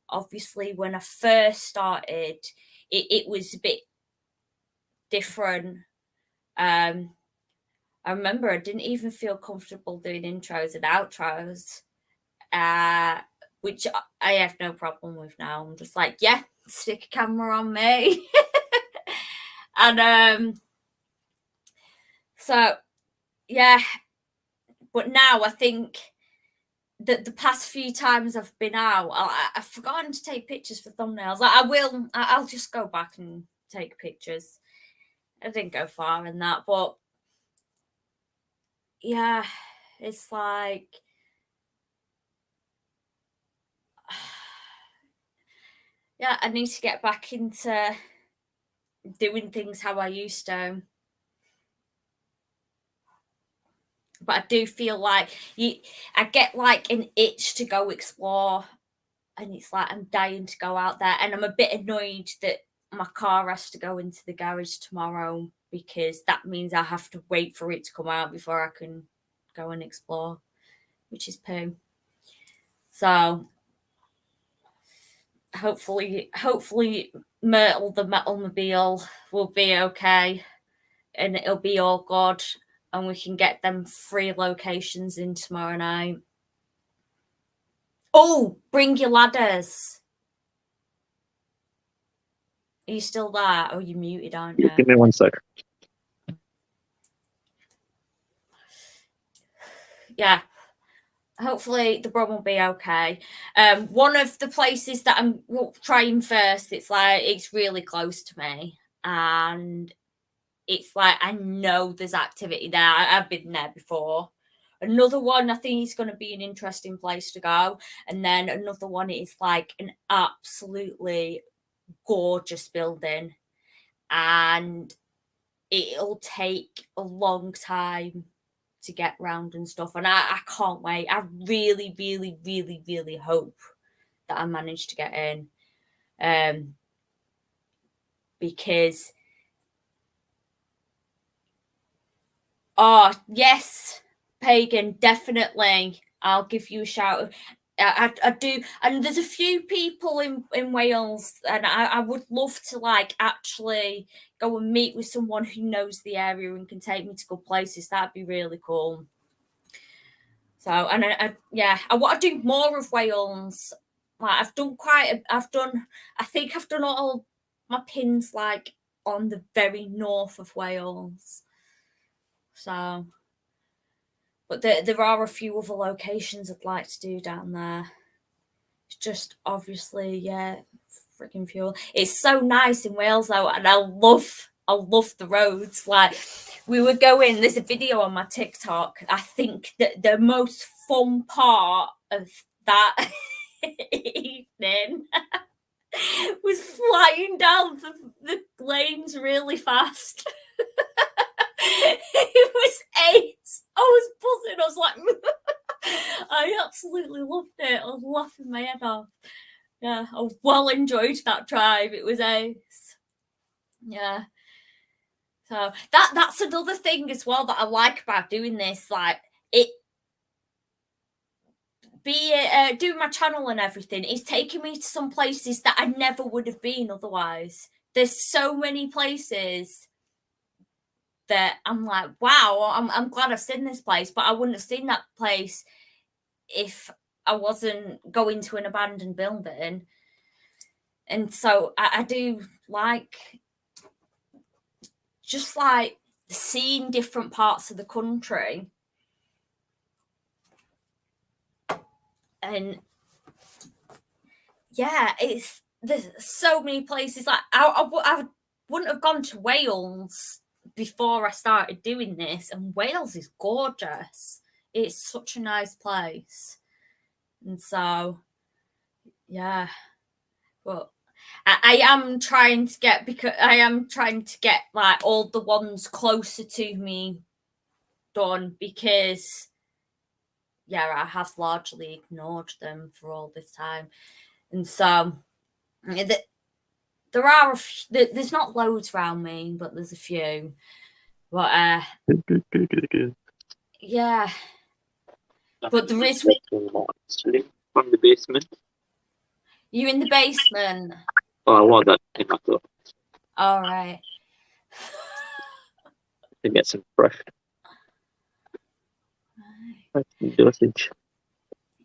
Obviously, when I first started, it was a bit different. I remember I didn't even feel comfortable doing intros and outros, which I have no problem with now. I'm just like, yeah, stick a camera on me. And So yeah, but now I think that the past few times I've been out, I've forgotten to take pictures for thumbnails. I'll just go back and take pictures. I didn't go far in that, but yeah, it's like yeah, I need to get back into doing things how I used to. But I do feel like I get like an itch to go explore, and it's like I'm dying to go out there, and I'm a bit annoyed that my car has to go into the garage tomorrow because that means I have to wait for it to come out before I can go and explore, which is poo. So hopefully Myrtle the Metalmobile will be okay and it'll be all good and we can get them 3 locations in tomorrow night. Oh, bring your ladders. Are you still there? Oh, you're muted, aren't you? Give me 1 sec. Yeah. Hopefully the brum will be okay. One of the places that I'm trying first, it's really close to me, and it's like I know there's activity there. I've been there before. Another one, I think is going to be an interesting place to go, and then another one is like an absolutely gorgeous building, and it'll take a long time to get round and stuff, and I can't wait. I really, really, really, really hope that I manage to get in, because oh yes, Pagan, definitely, I'll give you a shout. I do, and there's a few people in Wales, and I would love to like actually go and meet with someone who knows the area and can take me to good places. That'd be really cool. So, and I want to do more of Wales. Like I think I've done all my pins like on the very north of Wales. So, but there are a few other locations I'd like to do down there. It's just obviously, yeah, freaking fuel. It's so nice in Wales though, and I love the roads. Like we were going, there's a video on my TikTok. I think that the most fun part of that evening was flying down the lanes really fast. It was ace. I was buzzing. I was like, I absolutely loved it. I was laughing my head off. Yeah, I well enjoyed that drive. It was ace. Yeah. So that's another thing as well that I like about doing this. Like doing my channel and everything, it's taking me to some places that I never would have been otherwise. There's so many places that I'm like, wow, I'm glad I've seen this place, but I wouldn't have seen that place if I wasn't going to an abandoned building. And so I do like just like seeing different parts of the country. And yeah, there's so many places. Like I wouldn't have gone to Wales before I started doing this, and Wales is gorgeous. It's such a nice place. And so yeah, but I am trying to get like all the ones closer to me done, because yeah, I have largely ignored them for all this time. And so there are there's not loads around me, but there's a few. But yeah, but there is. From the basement. You in the basement? Oh, I want that in my cup. All right. To get some fresh dosage.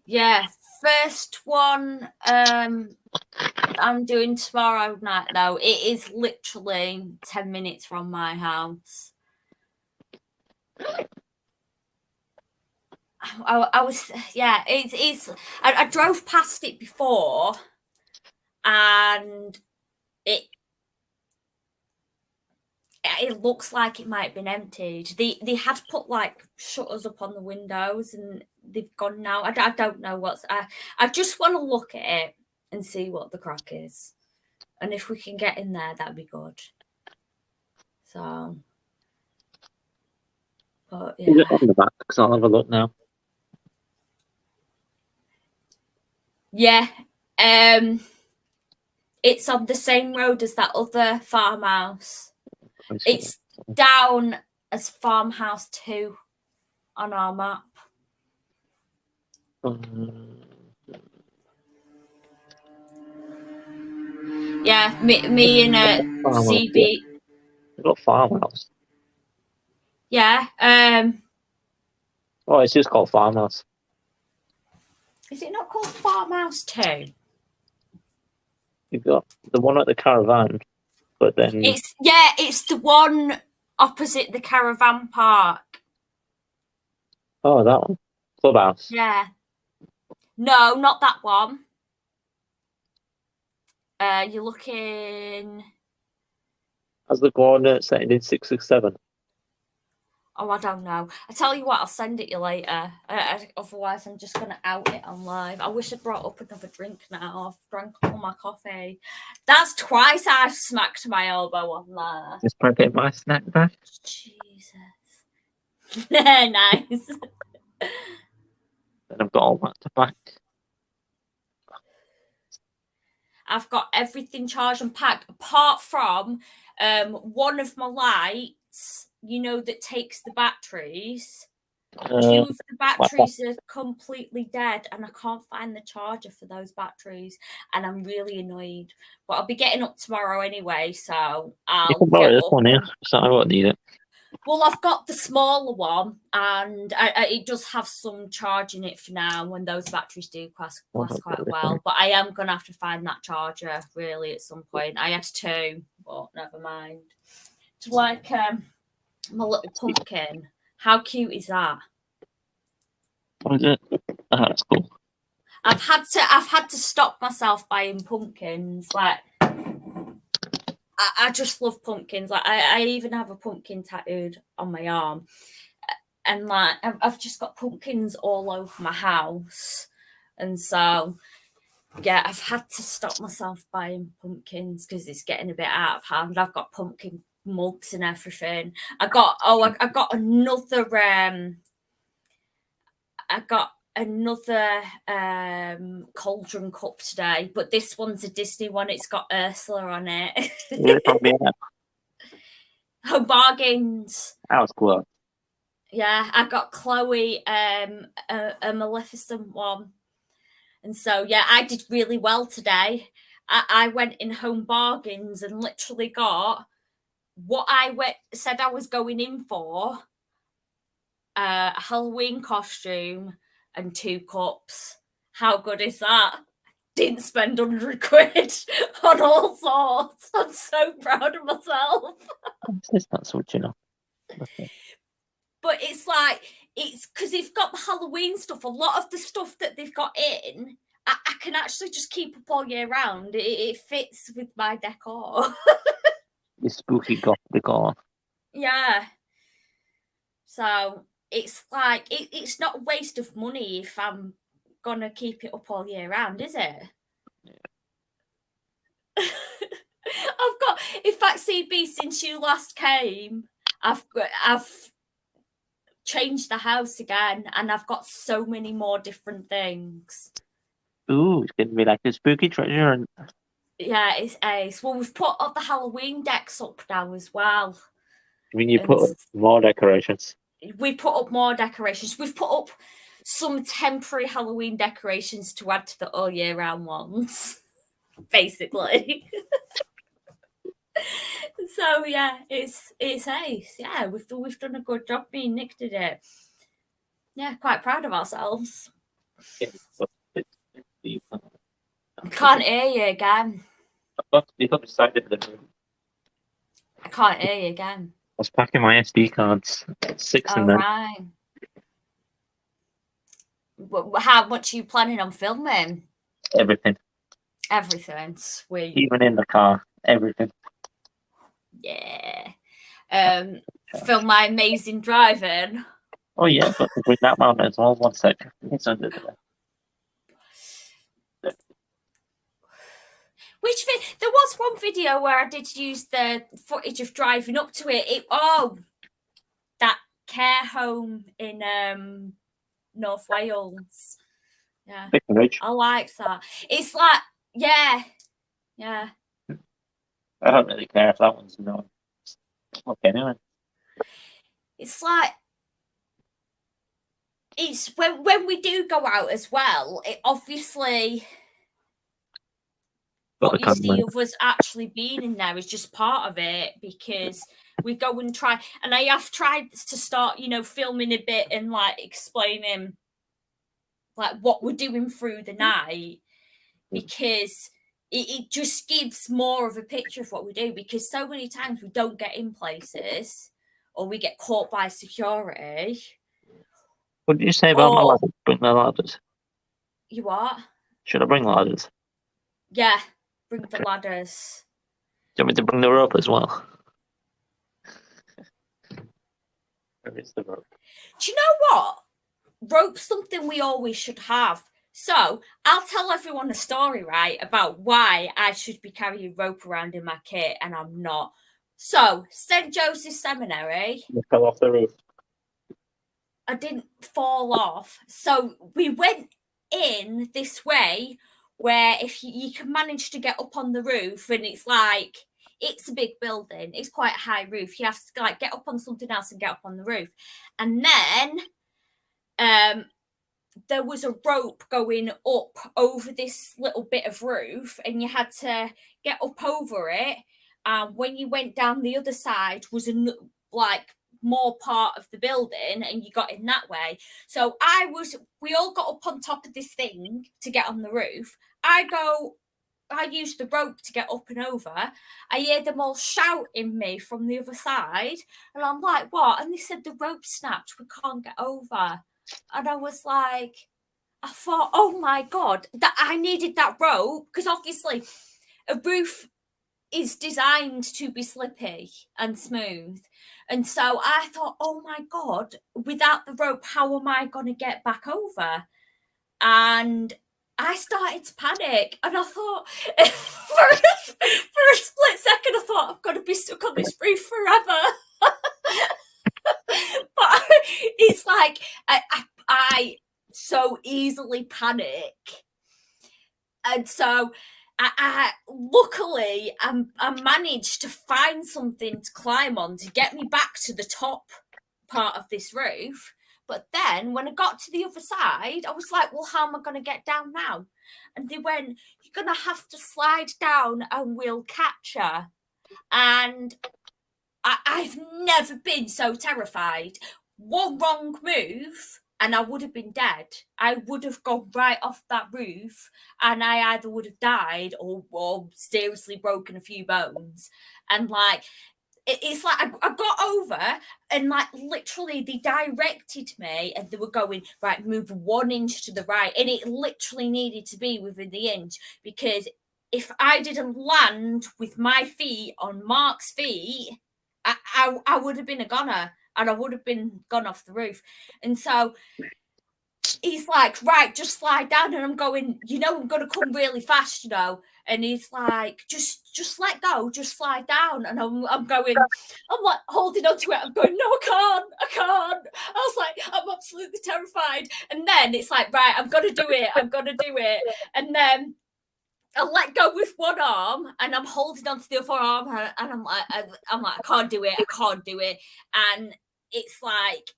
Yeah, first one I'm doing tomorrow night though. It is literally 10 minutes from my house. I was, yeah, it's I drove past it before, and it looks like it might have been emptied. They had put like shutters up on the windows, and they've gone now. I don't know what's. I just want to look at it and see what the crack is, and if we can get in there, that'd be good. So, but Is yeah, it on the back? Because I'll have a look now. yeah. It's on the same road as that other farmhouse. It's down as farmhouse 2 on our map. Yeah, me and CB. We've got farmhouse. Yeah. Oh, it's just called farmhouse. Is it not called farmhouse 2? You've got the one at the caravan, but then It's the one opposite the caravan park. oh, that one, clubhouse. Yeah. No, not that one. You're looking. Has the coordinate set in 667? Oh, I don't know. I tell you what, I'll send it you later. Otherwise, I'm just going to out it on live. I wish I'd brought up another drink now. I've drank all my coffee. That's twice I've smacked my elbow on there. Just prepare my snack bag. Jesus. Nice. And I've got all that to back. I've got everything charged and packed, apart from one of my lights, that takes the batteries. 2 of the batteries are completely dead, and I can't find the charger for those batteries, and I'm really annoyed. But I'll be getting up tomorrow anyway, so I'll You can borrow get this up one here, so I won't need it. Well, I've got the smaller one, and it does have some charge in it for now, and those batteries do last quite well. But I am going to have to find that charger, really, at some point. I had 2, but never mind. It's like my little pumpkin. How cute is that? What is it? Oh, that's cool. I've had to stop myself buying pumpkins. Like, I just love pumpkins. Like, I even have a pumpkin tattooed on my arm, and like I've just got pumpkins all over my house, and so yeah, I've had to stop myself buying pumpkins because it's getting a bit out of hand. I've got pumpkin mugs and everything. I got another cauldron cup today, but this one's a Disney one. It's got Ursula on it. Home Bargains. That was cool. Yeah, I got Chloe a Maleficent one. And so, yeah, I did really well today. I went in Home Bargains and literally got what I said I was going in for, a Halloween costume and 2 cups. How good is that? Didn't spend 100 quid on all sorts. I'm so proud of myself. That's what you know. Okay. But it's because they've got the Halloween stuff. A lot of the stuff that they've got in, I can actually just keep up all year round. It fits with my decor. The spooky goth decor. Yeah. So it's like it's not a waste of money if I'm gonna keep it up all year round, is it? Yeah. I've got, in fact, CB, since you last came, I've changed the house again, and I've got so many more different things. Ooh, it's gonna be like a spooky treasure and yeah, it's ace. Well, we've put up the Halloween decks up now as well. I mean, you put up more decorations. We put up more decorations. We've put up some temporary Halloween decorations to add to the all year round ones, basically. So yeah, it's ace. Yeah, we've done a good job. Me and Nick did it. Yeah, quite proud of ourselves. Can't hear you again. You got the side of the room. I can't hear you again. was packing my SD cards. 6 in All there. right. How much are you planning on filming? Everything. Everything. Sweet. Even in the car. Everything. Yeah. Film my amazing driving. Oh yeah, but bring that mountain as well. 1 sec. It's under there. There was one video where I did use the footage of driving up to it. That care home in North Wales. Yeah, Vicarage. I like that. It's like, yeah. I don't really care if that one's known. Okay, anyway. It's like, it's when we do go out as well, it obviously Got what the you see camera. of us actually being in there is just part of it, because we go and try, and I have tried to start, filming a bit and like explaining like what we're doing through the night, because it just gives more of a picture of what we do, because so many times we don't get in places or we get caught by security. What did you say about my ladders? Bring the ladders. You what? Should I bring ladders? Yeah, bring the ladders. Do you want me to bring the rope as well? Where is the rope? Do you know what? Rope's something we always should have. So I'll tell everyone a story, right, about why I should be carrying rope around in my kit and I'm not. So St. Joseph's Seminary. You fell off the roof. I didn't fall off. So we went in this way where if you can manage to get up on the roof, and it's a big building. It's quite a high roof. You have to like get up on something else and get up on the roof. And then there was a rope going up over this little bit of roof, and you had to get up over it. When you went down the other side was more part of the building, and you got in that way. So we all got up on top of this thing to get on the roof. I used the rope to get up and over. I hear them all shouting me from the other side, and I'm like, what? And they said the rope snapped, we can't get over. And I was like, I thought, oh my God, that I needed that rope, because obviously a roof is designed to be slippy and smooth. And so I thought, oh my God, without the rope, how am I going to get back over? And I started to panic, and I thought, for a split second, I thought, I'm going to be stuck on this roof forever. But it's like, I so easily panic. And so I luckily I managed to find something to climb on to get me back to the top part of this roof. But then when I got to the other side, I was like, well, how am I going to get down now? And they went, you're going to have to slide down and we'll catch her. And I've never been so terrified. One wrong move and I would have been dead. I would have gone right off that roof, and I either would have died or seriously broken a few bones. And like, it's like I got over, and like literally they directed me, and they were going, right, move 1 inch to the right, and it literally needed to be within the inch, because if I didn't land with my feet on Mark's feet, I would have been a goner, and I would have been gone off the roof. And so he's like, right, just slide down. And I'm going, I'm going to come really fast, And he's like, just let go, just slide down. And I'm like holding on to it. I'm going, no, I can't. I was like, I'm absolutely terrified. And then it's like, right, I'm going to do it. And then I let go with one arm, and I'm holding onto the other arm, and I'm like, I can't do it. And it's like,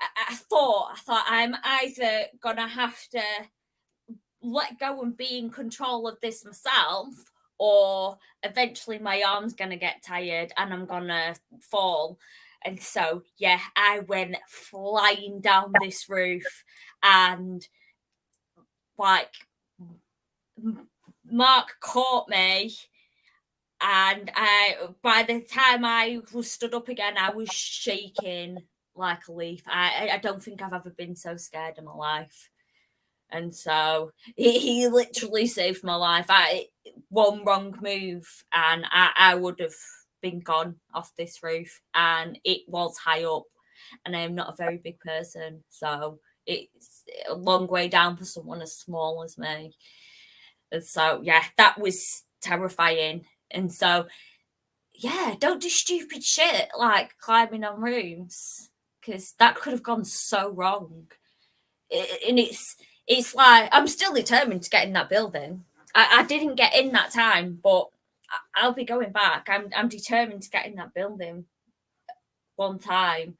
I thought I'm either gonna have to let go and be in control of this myself, or eventually my arm's gonna get tired and I'm gonna fall. And so, yeah, I went flying down this roof, and like Mark caught me, And by the time I was stood up again, I was shaking like a leaf. I don't think I've ever been so scared in my life. And so he literally saved my life. One wrong move and I would have been gone off this roof. And it was high up, and I am not a very big person, so it's a long way down for someone as small as me. And so yeah, that was terrifying. And so yeah, don't do stupid shit like climbing on roofs, because that could have gone so wrong. And it's like, I'm still determined to get in that building. I didn't get in that time, but I'll be going back. I'm determined to get in that building one time.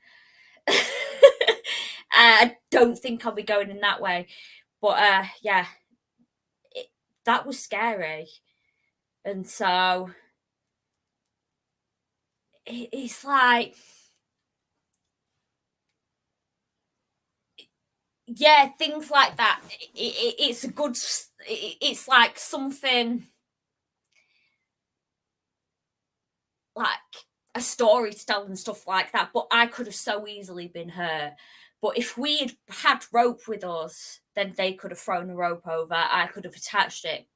I don't think I'll be going in that way, but yeah, that was scary. And so it's like, yeah, things like that. It's a good. It's like something like a story to tell and stuff like that. But I could have so easily been hurt. But if we had rope with us, then they could have thrown a rope over. I could have attached it.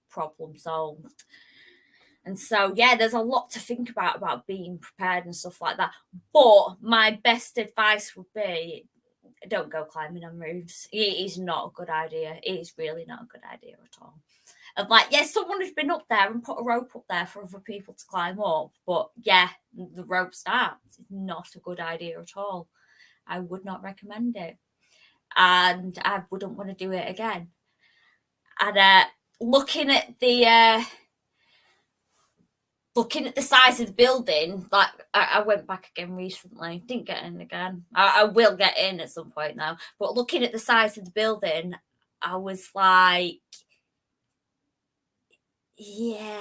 Problem solved. And so, yeah, there's a lot to think about being prepared and stuff like that. But my best advice would be, don't go climbing on roofs. It is not a good idea. It is really not a good idea at all. And like, yes, someone has been up there and put a rope up there for other people to climb up. But yeah, the rope starts. It's not a good idea at all. I would not recommend it. And I wouldn't want to do it again. And looking at the size of the building, like I went back again recently, didn't get in again. I will get in at some point now, but looking at the size of the building, I was like, yeah,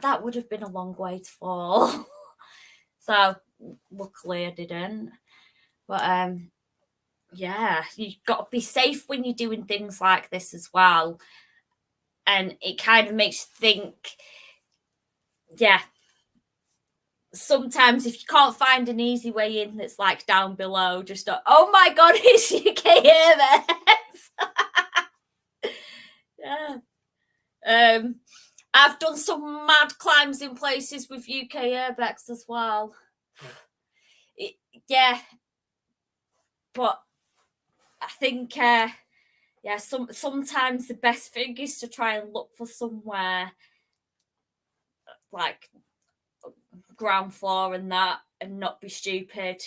that would have been a long way to fall. So luckily I didn't. But yeah, you've got to be safe when you're doing things like this as well. And it kind of makes you think, yeah, sometimes if you can't find an easy way in that's like down below, just oh my god, it's UK airbags. Yeah. I've done some mad climbs in places with UK airbags as well. Yeah. But I think yeah, sometimes the best thing is to try and look for somewhere like ground floor and that, and not be stupid.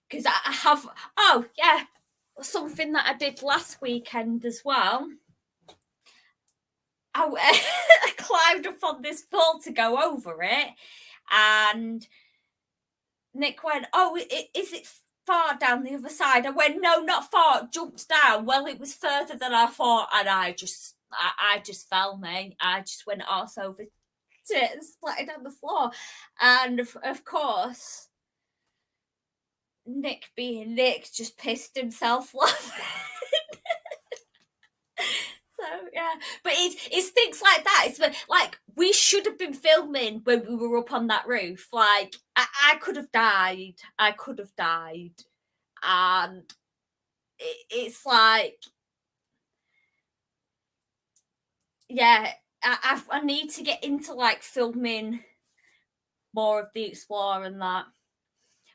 Because I have, oh yeah, something that I did last weekend as well. I climbed up on this pole to go over it, and Nick went, "Oh, is it far down the other side?" I went, "No, not far." Jumped down. Well, it was further than I thought, and I just fell, mate. I just went arse over it and splattered down the floor, and of course, Nick being Nick just pissed himself laughing. So yeah, but it's things like that. It's like we should have been filming when we were up on that roof. Like I could have died. And it's like, yeah, I need to get into like filming more of the Explorer and that.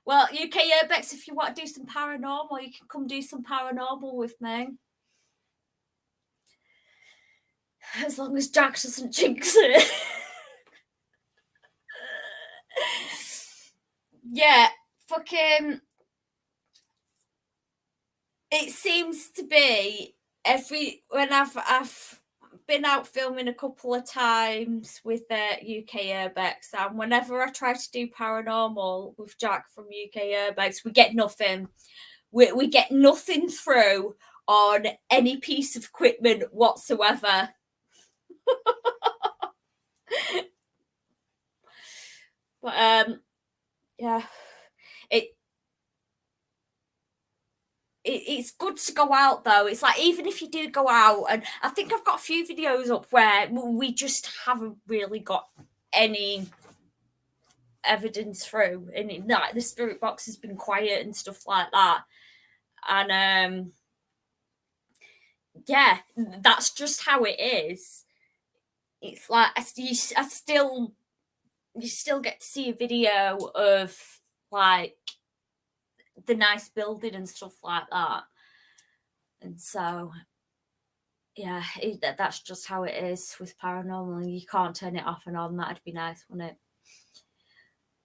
Well, UK Urbex, if you want to do some paranormal, you can come do some paranormal with me. As long as Jack doesn't jinx it. Yeah, fucking. It seems to be when I've been out filming a couple of times with UK Urbex, and whenever I try to do paranormal with Jack from UK Urbex, we get nothing. We get nothing through on any piece of equipment whatsoever. But yeah, it's good to go out though. It's like, even if you do go out, and I think I've got a few videos up where we just haven't really got any evidence through, and like the spirit box has been quiet and stuff like that. And yeah, that's just how it is. It's like you still get to see a video of like the nice building and stuff like that. And so yeah, that's just how it is with paranormal. You can't turn it off and on. That'd be nice, wouldn't it?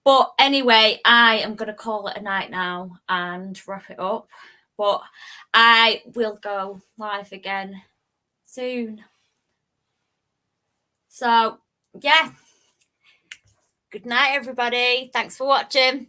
But anyway, I am going to call it a night now and wrap it up. But I will go live again soon. So, yeah. Good night, everybody. Thanks for watching.